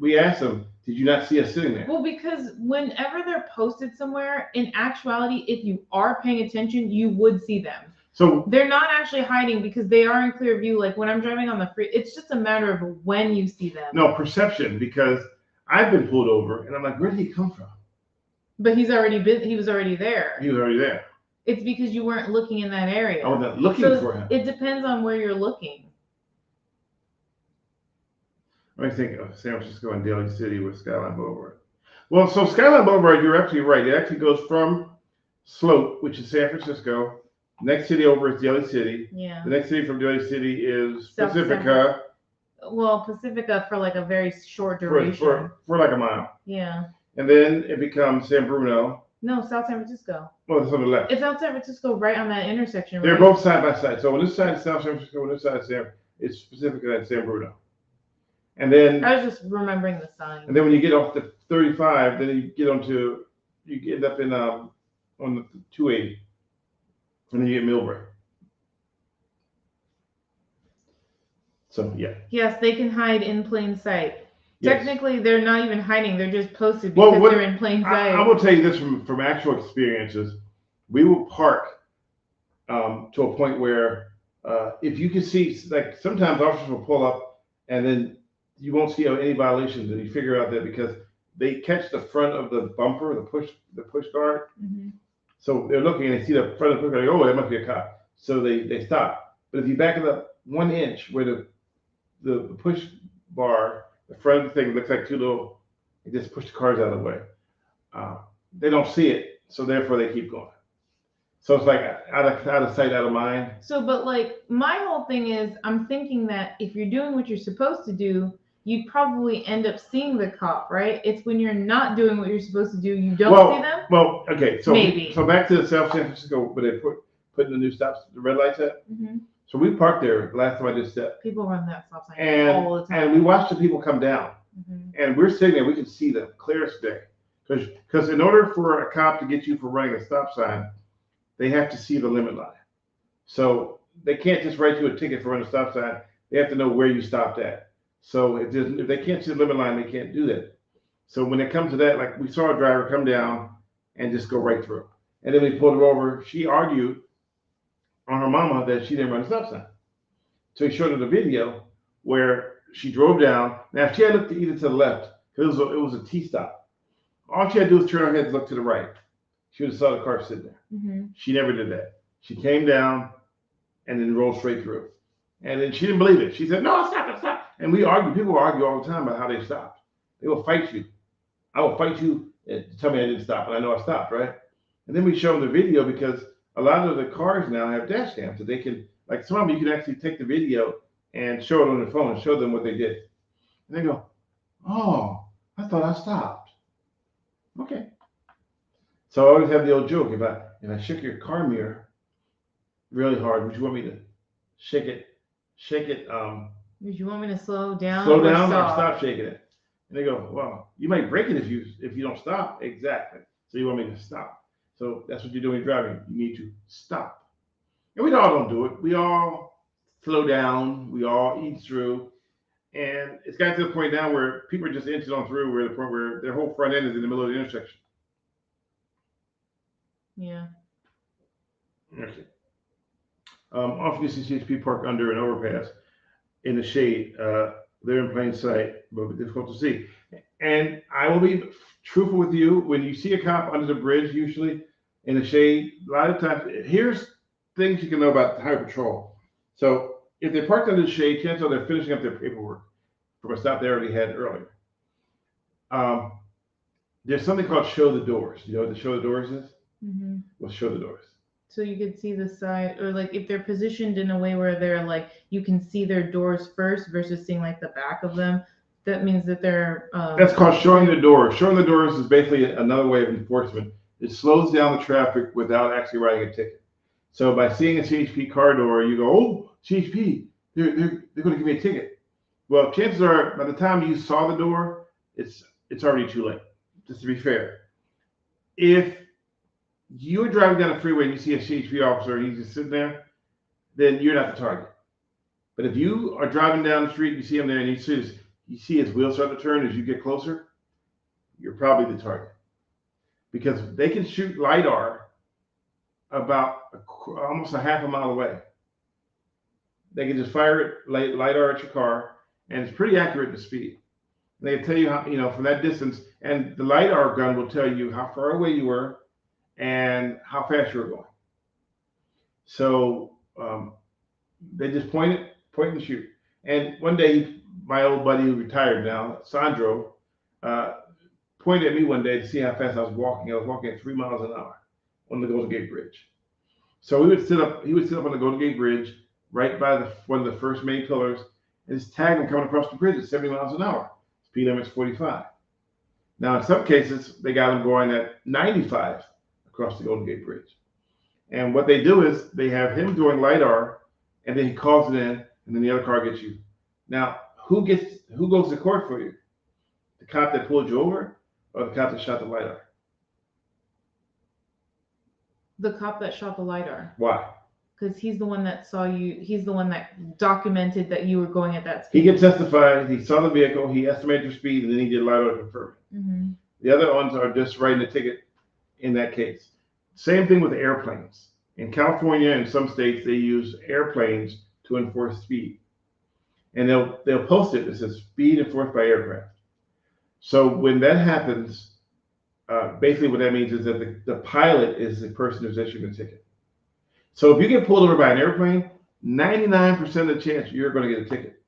we asked them, did you not see us sitting there? Well, because whenever they're posted somewhere, in actuality, if you are paying attention, you would see them. So they're not actually hiding because they are in clear view. Like when I'm driving on the free, it's just a matter of when you see them. No, perception, because I've been pulled over and I'm like, where did he come from? But he was already there. He was already there. It's because you weren't looking in that area. I wasn't looking for him. It depends on where you're looking. I think of San Francisco and Daly City with Skyline Boulevard. Well, so Skyline Boulevard, you're absolutely right. It actually goes from Slope, which is San Francisco. Next city over is Daly City. Yeah. The next city from Daly City is South Pacifica. Well, Pacifica for like a very short duration. For like a mile. Yeah. And then it becomes San Bruno. No, South San Francisco. Well, it's on the left. It's South San Francisco right on that intersection, right? They're both side by side. So on this side is South San Francisco, on this side is it's Pacifica and San Bruno. And then I was just remembering the sign. And then when you get off the 35, then you end up in on the 280. And then you get Millbrae. So yeah. Yes, they can hide in plain sight. Yes. Technically, they're not even hiding; they're just posted because they're in plain sight. I will tell you this from actual experiences. We will park to a point where if you can see, like sometimes officers will pull up and then you won't see any violations, and you figure out that because they catch the front of the bumper, the push guard. Mm-hmm. So they're looking and they see the front of the push guard. Oh, that must be a cop. So they stop. But if you back it up 1 inch, where the push bar, the front of the thing looks like two little, they just push the cars out of the way. They don't see it, so therefore they keep going. So it's like out of sight, out of mind. So, but like my whole thing is, I'm thinking that if you're doing what you're supposed to do, you'd probably end up seeing the cop, right? It's when you're not doing what you're supposed to do, you don't see them. Well, okay, so maybe. So back to the South San Francisco where they put in the new stops, the red lights at. Mm-hmm. So we parked there last time I did step. People run that stop sign all the time. And we watched the people come down. Mm-hmm. And we're sitting there, we can see them clear as day. Because in order for a cop to get you for running a stop sign, they have to see the limit line. So they can't just write you a ticket for running a stop sign. They have to know where you stopped at. So if they can't see the limit line, they can't do that. So when it comes to that, like we saw a driver come down and just go right through. And then we pulled her over. She argued on her mama that she didn't run a stop sign. So he showed her the video where she drove down. Now, if she had looked either to the left, because it was a T stop, all she had to do was turn her head and look to the right. She would have saw the car sitting there. Mm-hmm. She never did that. She came down and then rolled straight through. And then she didn't believe it. She said, no, stop, stop. And we argue. People argue all the time about how they stopped. They will fight you. I will fight you to tell me I didn't stop, and I know I stopped, right? And then we show them the video because a lot of the cars now have dash cams, so they can, like some of them, you can actually take the video and show it on the phone and show them what they did. And they go, oh, I thought I stopped. Okay. So I always have the old joke, if I shook your car mirror really hard, would you want me to shake it, Would you want me to slow down or stop? stop shaking it? And they go, well, you might break it if you don't stop. Exactly. So you want me to stop. So that's what you're doing driving. You need to stop. And we all don't do it. We all slow down. We all eat through. And it's got to the point now where people are just inching on through, where the point where their whole front end is in the middle of the intersection. Yeah. Okay. Often you see CHP park under an overpass in the shade. They're in plain sight, but difficult to see. And I will be truthful with you. When you see a cop under the bridge, usually in the shade, a lot of times, here's things you can know about highway patrol. So if they're parked under the shade, chances are they're finishing up their paperwork from a stop they already had earlier. There's something called show the doors. You know what the show the doors is? Mm-hmm. Well, show the doors. So you could see the side, or like if they're positioned in a way where they're like, you can see their doors first versus seeing like the back of them. That means that they're. That's called showing the doors. Showing the doors is basically another way of enforcement. It slows down the traffic without actually writing a ticket. So by seeing a CHP car door, you go, oh, CHP, they're going to give me a ticket. Well, chances are by the time you saw the door, it's already too late. Just to be fair, if you're driving down the freeway and you see a CHP officer and he's just sitting there, then you're not the target. But if you are driving down the street, you see him there, and you see his wheels start to turn as you get closer, you're probably the target. Because they can shoot LiDAR about almost a half a mile away. They can just fire it, LiDAR at your car, and it's pretty accurate to speed. They can tell you how, from that distance, and the LiDAR gun will tell you how far away you were and how fast you were going. So they just point and shoot. And one day, my old buddy who retired now, Sandro, pointed at me one day to see how fast I was walking. I was walking at 3 miles an hour on the Golden Gate Bridge. So he would sit up on the Golden Gate Bridge right by one of the first main pillars, and just tag him coming across the bridge at 70 miles an hour. Speed limit's 45. Now, in some cases, they got him going at 95 across the Golden Gate Bridge. And what they do is they have him doing LiDAR, and then he calls it in, and then the other car gets you. Now, who goes to court for you? The cop that pulled you over, or the cop that shot the LiDAR? The cop that shot the LiDAR. Why? Because he's the one that saw you. He's the one that documented that you were going at that speed. He can testify. He saw the vehicle. He estimated your speed, and then he did LiDAR to confirm it. Mm-hmm. The other ones are just writing a ticket in that case. Same thing with airplanes. In California and some states, they use airplanes to enforce speed. And they'll post it. It says speed enforced by aircraft. So when that happens, basically what that means is that the pilot is the person who's issuing the ticket. So if you get pulled over by an airplane, 99% of the chance you're going to get a ticket,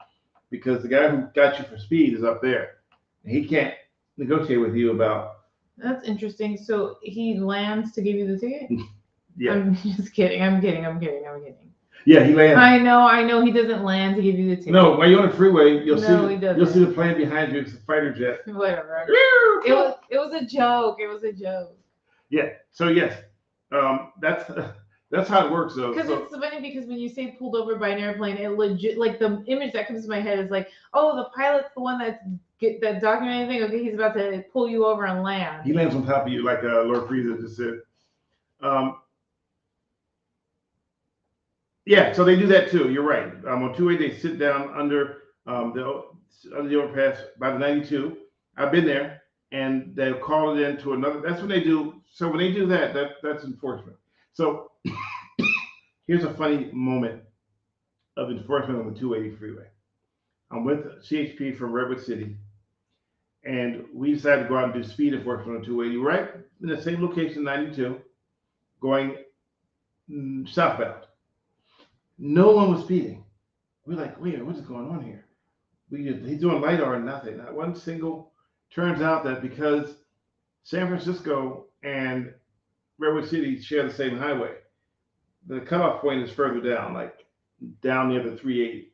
because the guy who got you for speed is up there. And he can't negotiate with you about. That's interesting. So he lands to give you the ticket? Yeah. I'm just kidding. I'm kidding. Yeah, he lands. I know. He doesn't land to give you the ticket. No, while you're on the freeway, you'll see the plane behind you. It's a fighter jet. Whatever. It was a joke. Yeah. So yes, that's how it works, though. Because it's funny because when you say pulled over by an airplane, it legit, like the image that comes to my head is like, oh, the pilot's the one that documented anything. Okay, he's about to pull you over and land. He lands on top of you, like Lord Frieza just said. Yeah, so they do that too. You're right. On 2A, they sit down under the overpass by the 92. I've been there. and they'll call it into another. That's when they do. So when they do that, that's enforcement. So here's a funny moment of enforcement on the 280 freeway. I'm with CHP from Redwood City, and we decided to go out and do speed enforcement on 280, right in the same location, 92, going southbound. No one was speeding. We're like, wait, what is going on here? He's doing LiDAR and nothing. Not one single. Turns out that because San Francisco and Redwood City share the same highway, the cutoff point is further down, like down near the 380.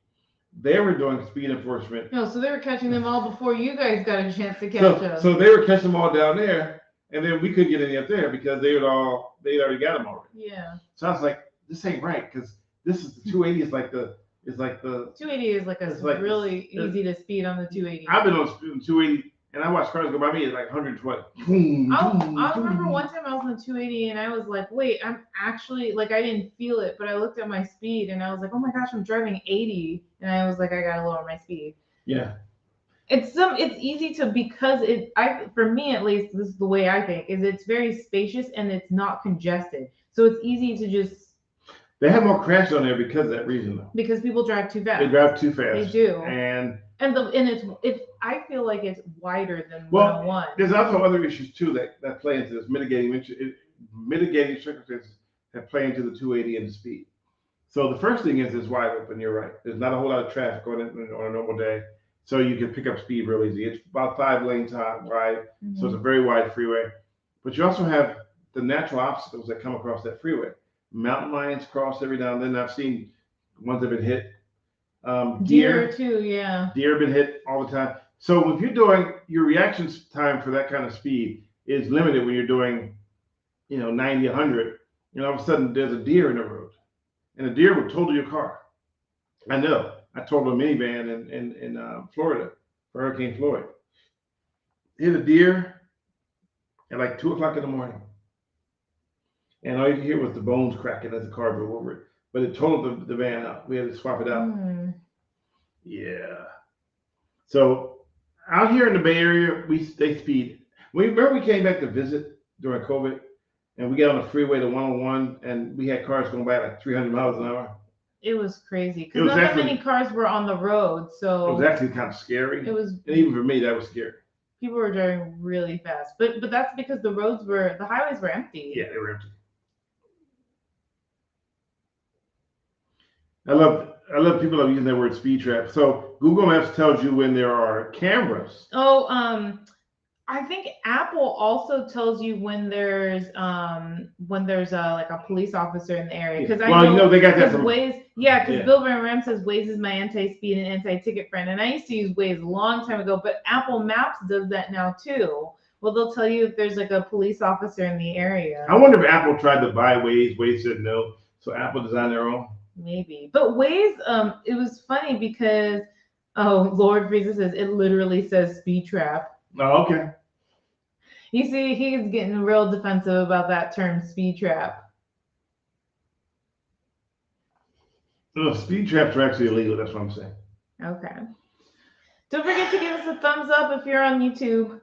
They were doing speed enforcement. No, so they were catching them all before you guys got a chance to catch them. So they were catching them all down there, and then we couldn't get any up there because they'd already got them already. Yeah. So I was like, this ain't right, because this is the 280 is like the 280 is like really easy to speed on the 280. I've been on 280, and I watch cars go by me at like 120. I remember one time I was on 280 and I was like, wait, I'm actually, like, I didn't feel it, but I looked at my speed and I was like, oh my gosh, I'm driving 80. And I was like, I gotta lower my speed. Yeah. It's easy to, because for me at least, this is the way I think, is it's very spacious and it's not congested. So it's easy to just. They have more crashes on there because of that reason, though. Because people drive too fast. They drive too fast. They do. And it's I feel like it's wider than 101. There's also other issues too that play into this mitigating circumstances that play into the 280 and the speed. So the first thing is it's wide open. You're right. There's not a whole lot of traffic on a normal day, so you can pick up speed real easy. It's about 5 lanes wide, so it's a very wide freeway. But you also have the natural obstacles that come across that freeway. Mountain lions cross every now and then. I've seen ones that have been hit. Deer too, yeah. Deer have been hit all the time. So if you're doing, your reaction time for that kind of speed is limited when you're doing, 90, 100. All of a sudden there's a deer in the road, and a deer will total your car. I know. I totaled a minivan in Florida for Hurricane Floyd. Hit a deer at like 2:00 in the morning. And all you could hear was the bones cracking as the car drove over it. But it totaled the van out. We had to swap it out. Yeah. So out here in the Bay Area, they speed. Remember we came back to visit during COVID, and we got on the freeway to 101, and we had cars going by like 300 miles an hour. It was crazy because not that many cars were on the road. So it was actually kind of scary. It was, and even for me, that was scary. People were driving really fast, but that's because the highways were empty. Yeah, they were empty. I love people that are using that word speed trap. So Google Maps tells you when there are cameras. Oh, I think Apple also tells you when there's like a police officer in the area. Because they got that from Waze. Yeah, because Bill Van Ram says Waze is my anti-speed and anti-ticket friend, and I used to use Waze a long time ago. But Apple Maps does that now too. Well, they'll tell you if there's like a police officer in the area. I wonder if Apple tried to buy Waze. Waze said no, so Apple designed their own. Maybe. But Waze, it was funny because, Lord Frieza says, it literally says speed trap. Oh, okay. You see, he's getting real defensive about that term, speed trap. No, speed traps are actually illegal. That's what I'm saying. Okay. Don't forget to give us a thumbs up if you're on YouTube.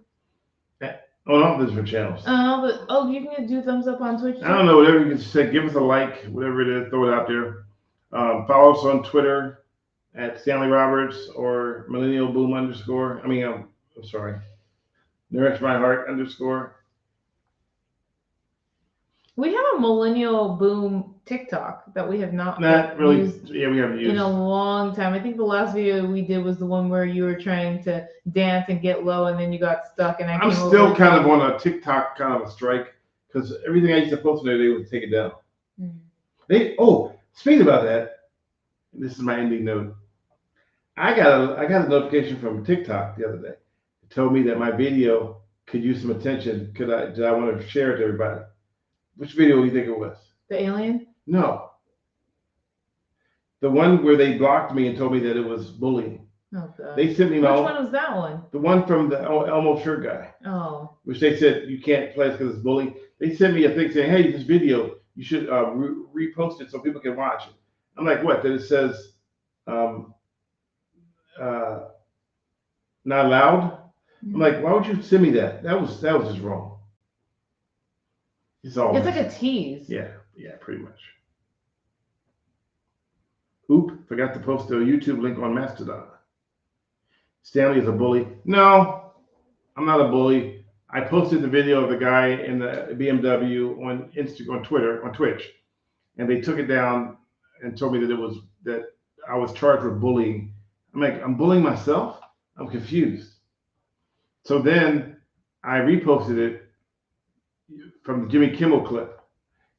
Oh, no, there's different channels. You can do thumbs up on Twitch too? I don't know, whatever you can say. Give us a like, whatever it is, throw it out there. Follow us on Twitter at Stanley Roberts or Millennial Boom _ I'm sorry, Nourish My Heart _ We have a Millennial Boom TikTok that we have not really used. Yeah, we haven't used in a long time. I think the last video we did was the one where you were trying to dance and get low, and then you got stuck. And I'm still kind of on a TikTok kind of a strike because everything I used to post on there, they would take it down. Speaking about that, this is my ending note. I got a notification from TikTok the other day. It told me that my video could use some attention. Did I want to share it to everybody? Which video do you think it was? The alien? No. The one where they blocked me and told me that it was bullying. Oh, God. They sent me Which one was that one? The one from the Elmo shirt guy. Oh. Which they said you can't play because it's bullying. They sent me a thing saying, hey, this video, you should repost it so people can watch it. I'm like, what? Then it says not allowed. I'm like, why would you send me that? That was just wrong. It's like a tease. Yeah, pretty much. Oop, forgot to post a YouTube link on Mastodon. Stanley is a bully. No, I'm not a bully. I posted the video of the guy in the BMW on Instagram, on Twitch, and they took it down and told me that I was charged with bullying. I'm like, I'm bullying myself? I'm confused. So then I reposted it from the Jimmy Kimmel clip,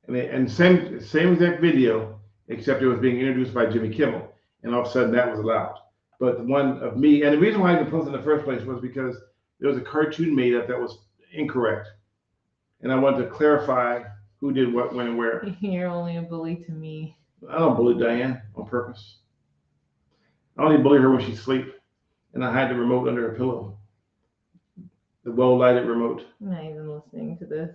and same exact video, except it was being introduced by Jimmy Kimmel, and all of a sudden that was allowed. But the one of me, and the reason why I didn't post it in the first place was because there was a cartoon made up that was incorrect, and I wanted to clarify who did what, when, and where. You're only a bully to me. I don't bully Diane on purpose. I only bully her when she's asleep, and I hide the remote under her pillow. The well-lighted remote. I'm not even listening to this.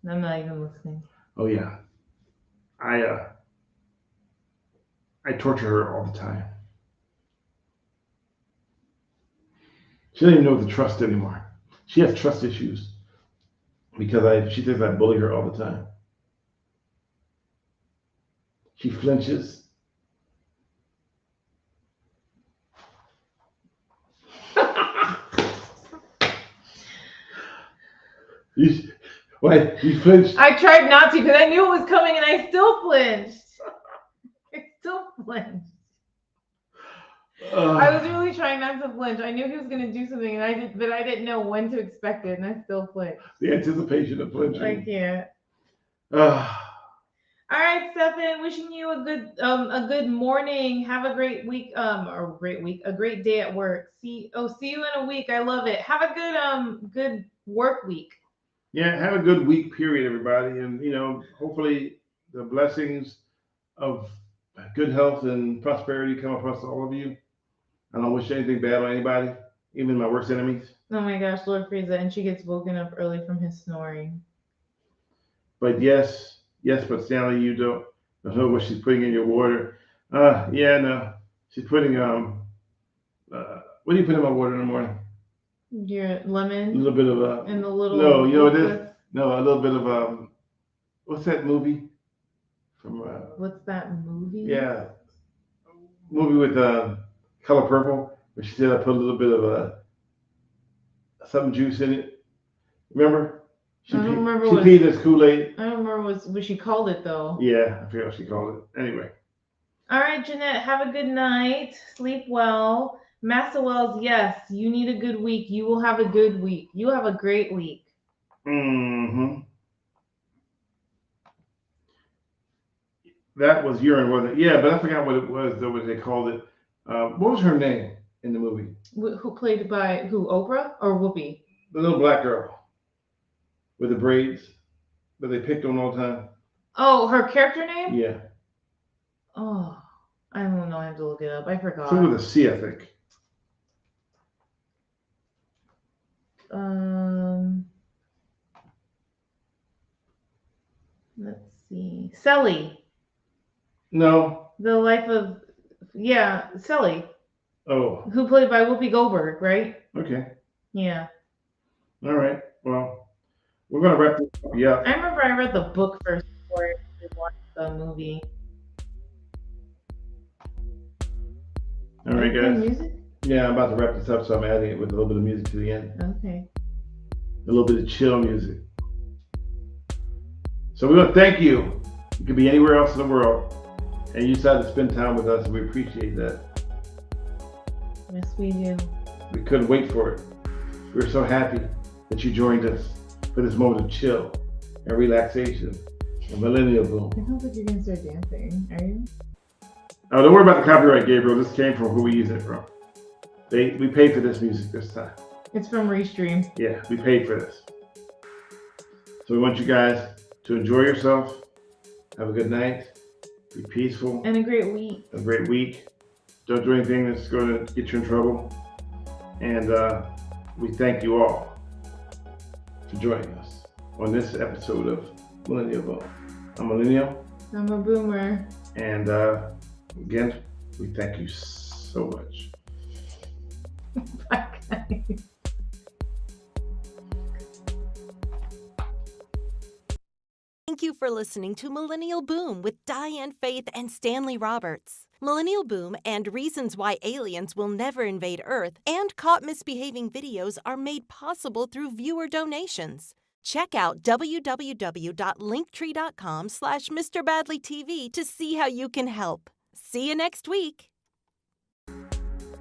I'm not even listening. Oh yeah, I torture her all the time. She doesn't even know what to trust anymore. She has trust issues because she thinks I bully her all the time. She flinches. Why you flinched? I tried not to because I knew it was coming and I still flinched. I was really trying not to flinch. I knew he was going to do something, but I didn't know when to expect it, and I still flinched. The anticipation of flinching. I can't. All right, Stefan. Wishing you a good morning. Have a great week. A great day at work. See you in a week. I love it. Have a good work week. Yeah, have a good week, period, everybody. And, hopefully the blessings of good health and prosperity come across all of you. I don't wish anything bad on anybody, even my worst enemies. Oh my gosh, Lord Frieza, and she gets woken up early from his snoring. But yes, but Stanley, you don't know what she's putting in your water. No. She's putting, what do you put in my water in the morning? Your lemon. A little bit of and the little. No, you know what it is? No, a little bit of what's that movie? From What's that movie? Yeah, movie with Color Purple. Where she said I put a little bit of some juice in it. Remember? I don't remember. She peed this Kool-Aid. I don't remember what she called it though. Yeah, I forget what she called it. Anyway. All right, Jeanette. Have a good night. Sleep well. Master Wells, yes, you need a good week. You will have a good week. You have a great week. Mm-hmm. That was urine, wasn't it? Yeah, but I forgot what it was, though, what they called it. What was her name in the movie? Who played by who? Oprah or Whoopi? The little black girl with the braids that they picked on all the time. Oh, her character name? Yeah. Oh, I don't know. I have to look it up. I forgot. Something with a C, I think. Let's see. Sally. No. The Life of, Sally. Oh. Who played by Whoopi Goldberg, right? Okay. Yeah. All right. Well, we're going to wrap this up. Yeah. I remember I read the book first before I watched the movie. All right, guys. Music? Yeah, I'm about to wrap this up, so I'm adding it with a little bit of music to the end. Okay. A little bit of chill music. So we want to thank you. You could be anywhere else in the world, and you decided to spend time with us, and we appreciate that. Yes, we do. We couldn't wait for it. We're so happy that you joined us for this moment of chill and relaxation and Millennial Boom. It sounds like you're going to start dancing. Are you? Oh, don't worry about the copyright, Gabriel. This came from who we use it from. We paid for this music this time. It's from Restream. Yeah, we paid for this. So we want you guys to enjoy yourself. Have a good night. Be peaceful. And a great week. A great week. Don't do anything that's going to get you in trouble. And we thank you all for joining us on this episode of Millennial Boom. I'm Millennial. I'm a boomer. And again, we thank you so much. Bye. Thank you for listening to Millennial Boom with Diane Faith and Stanley Roberts. Millennial Boom and Reasons Why Aliens Will Never Invade Earth and Caught Misbehaving videos are made possible through viewer donations. Check out www.linktree.com/MrBadleyTV to see how you can help. See you next week.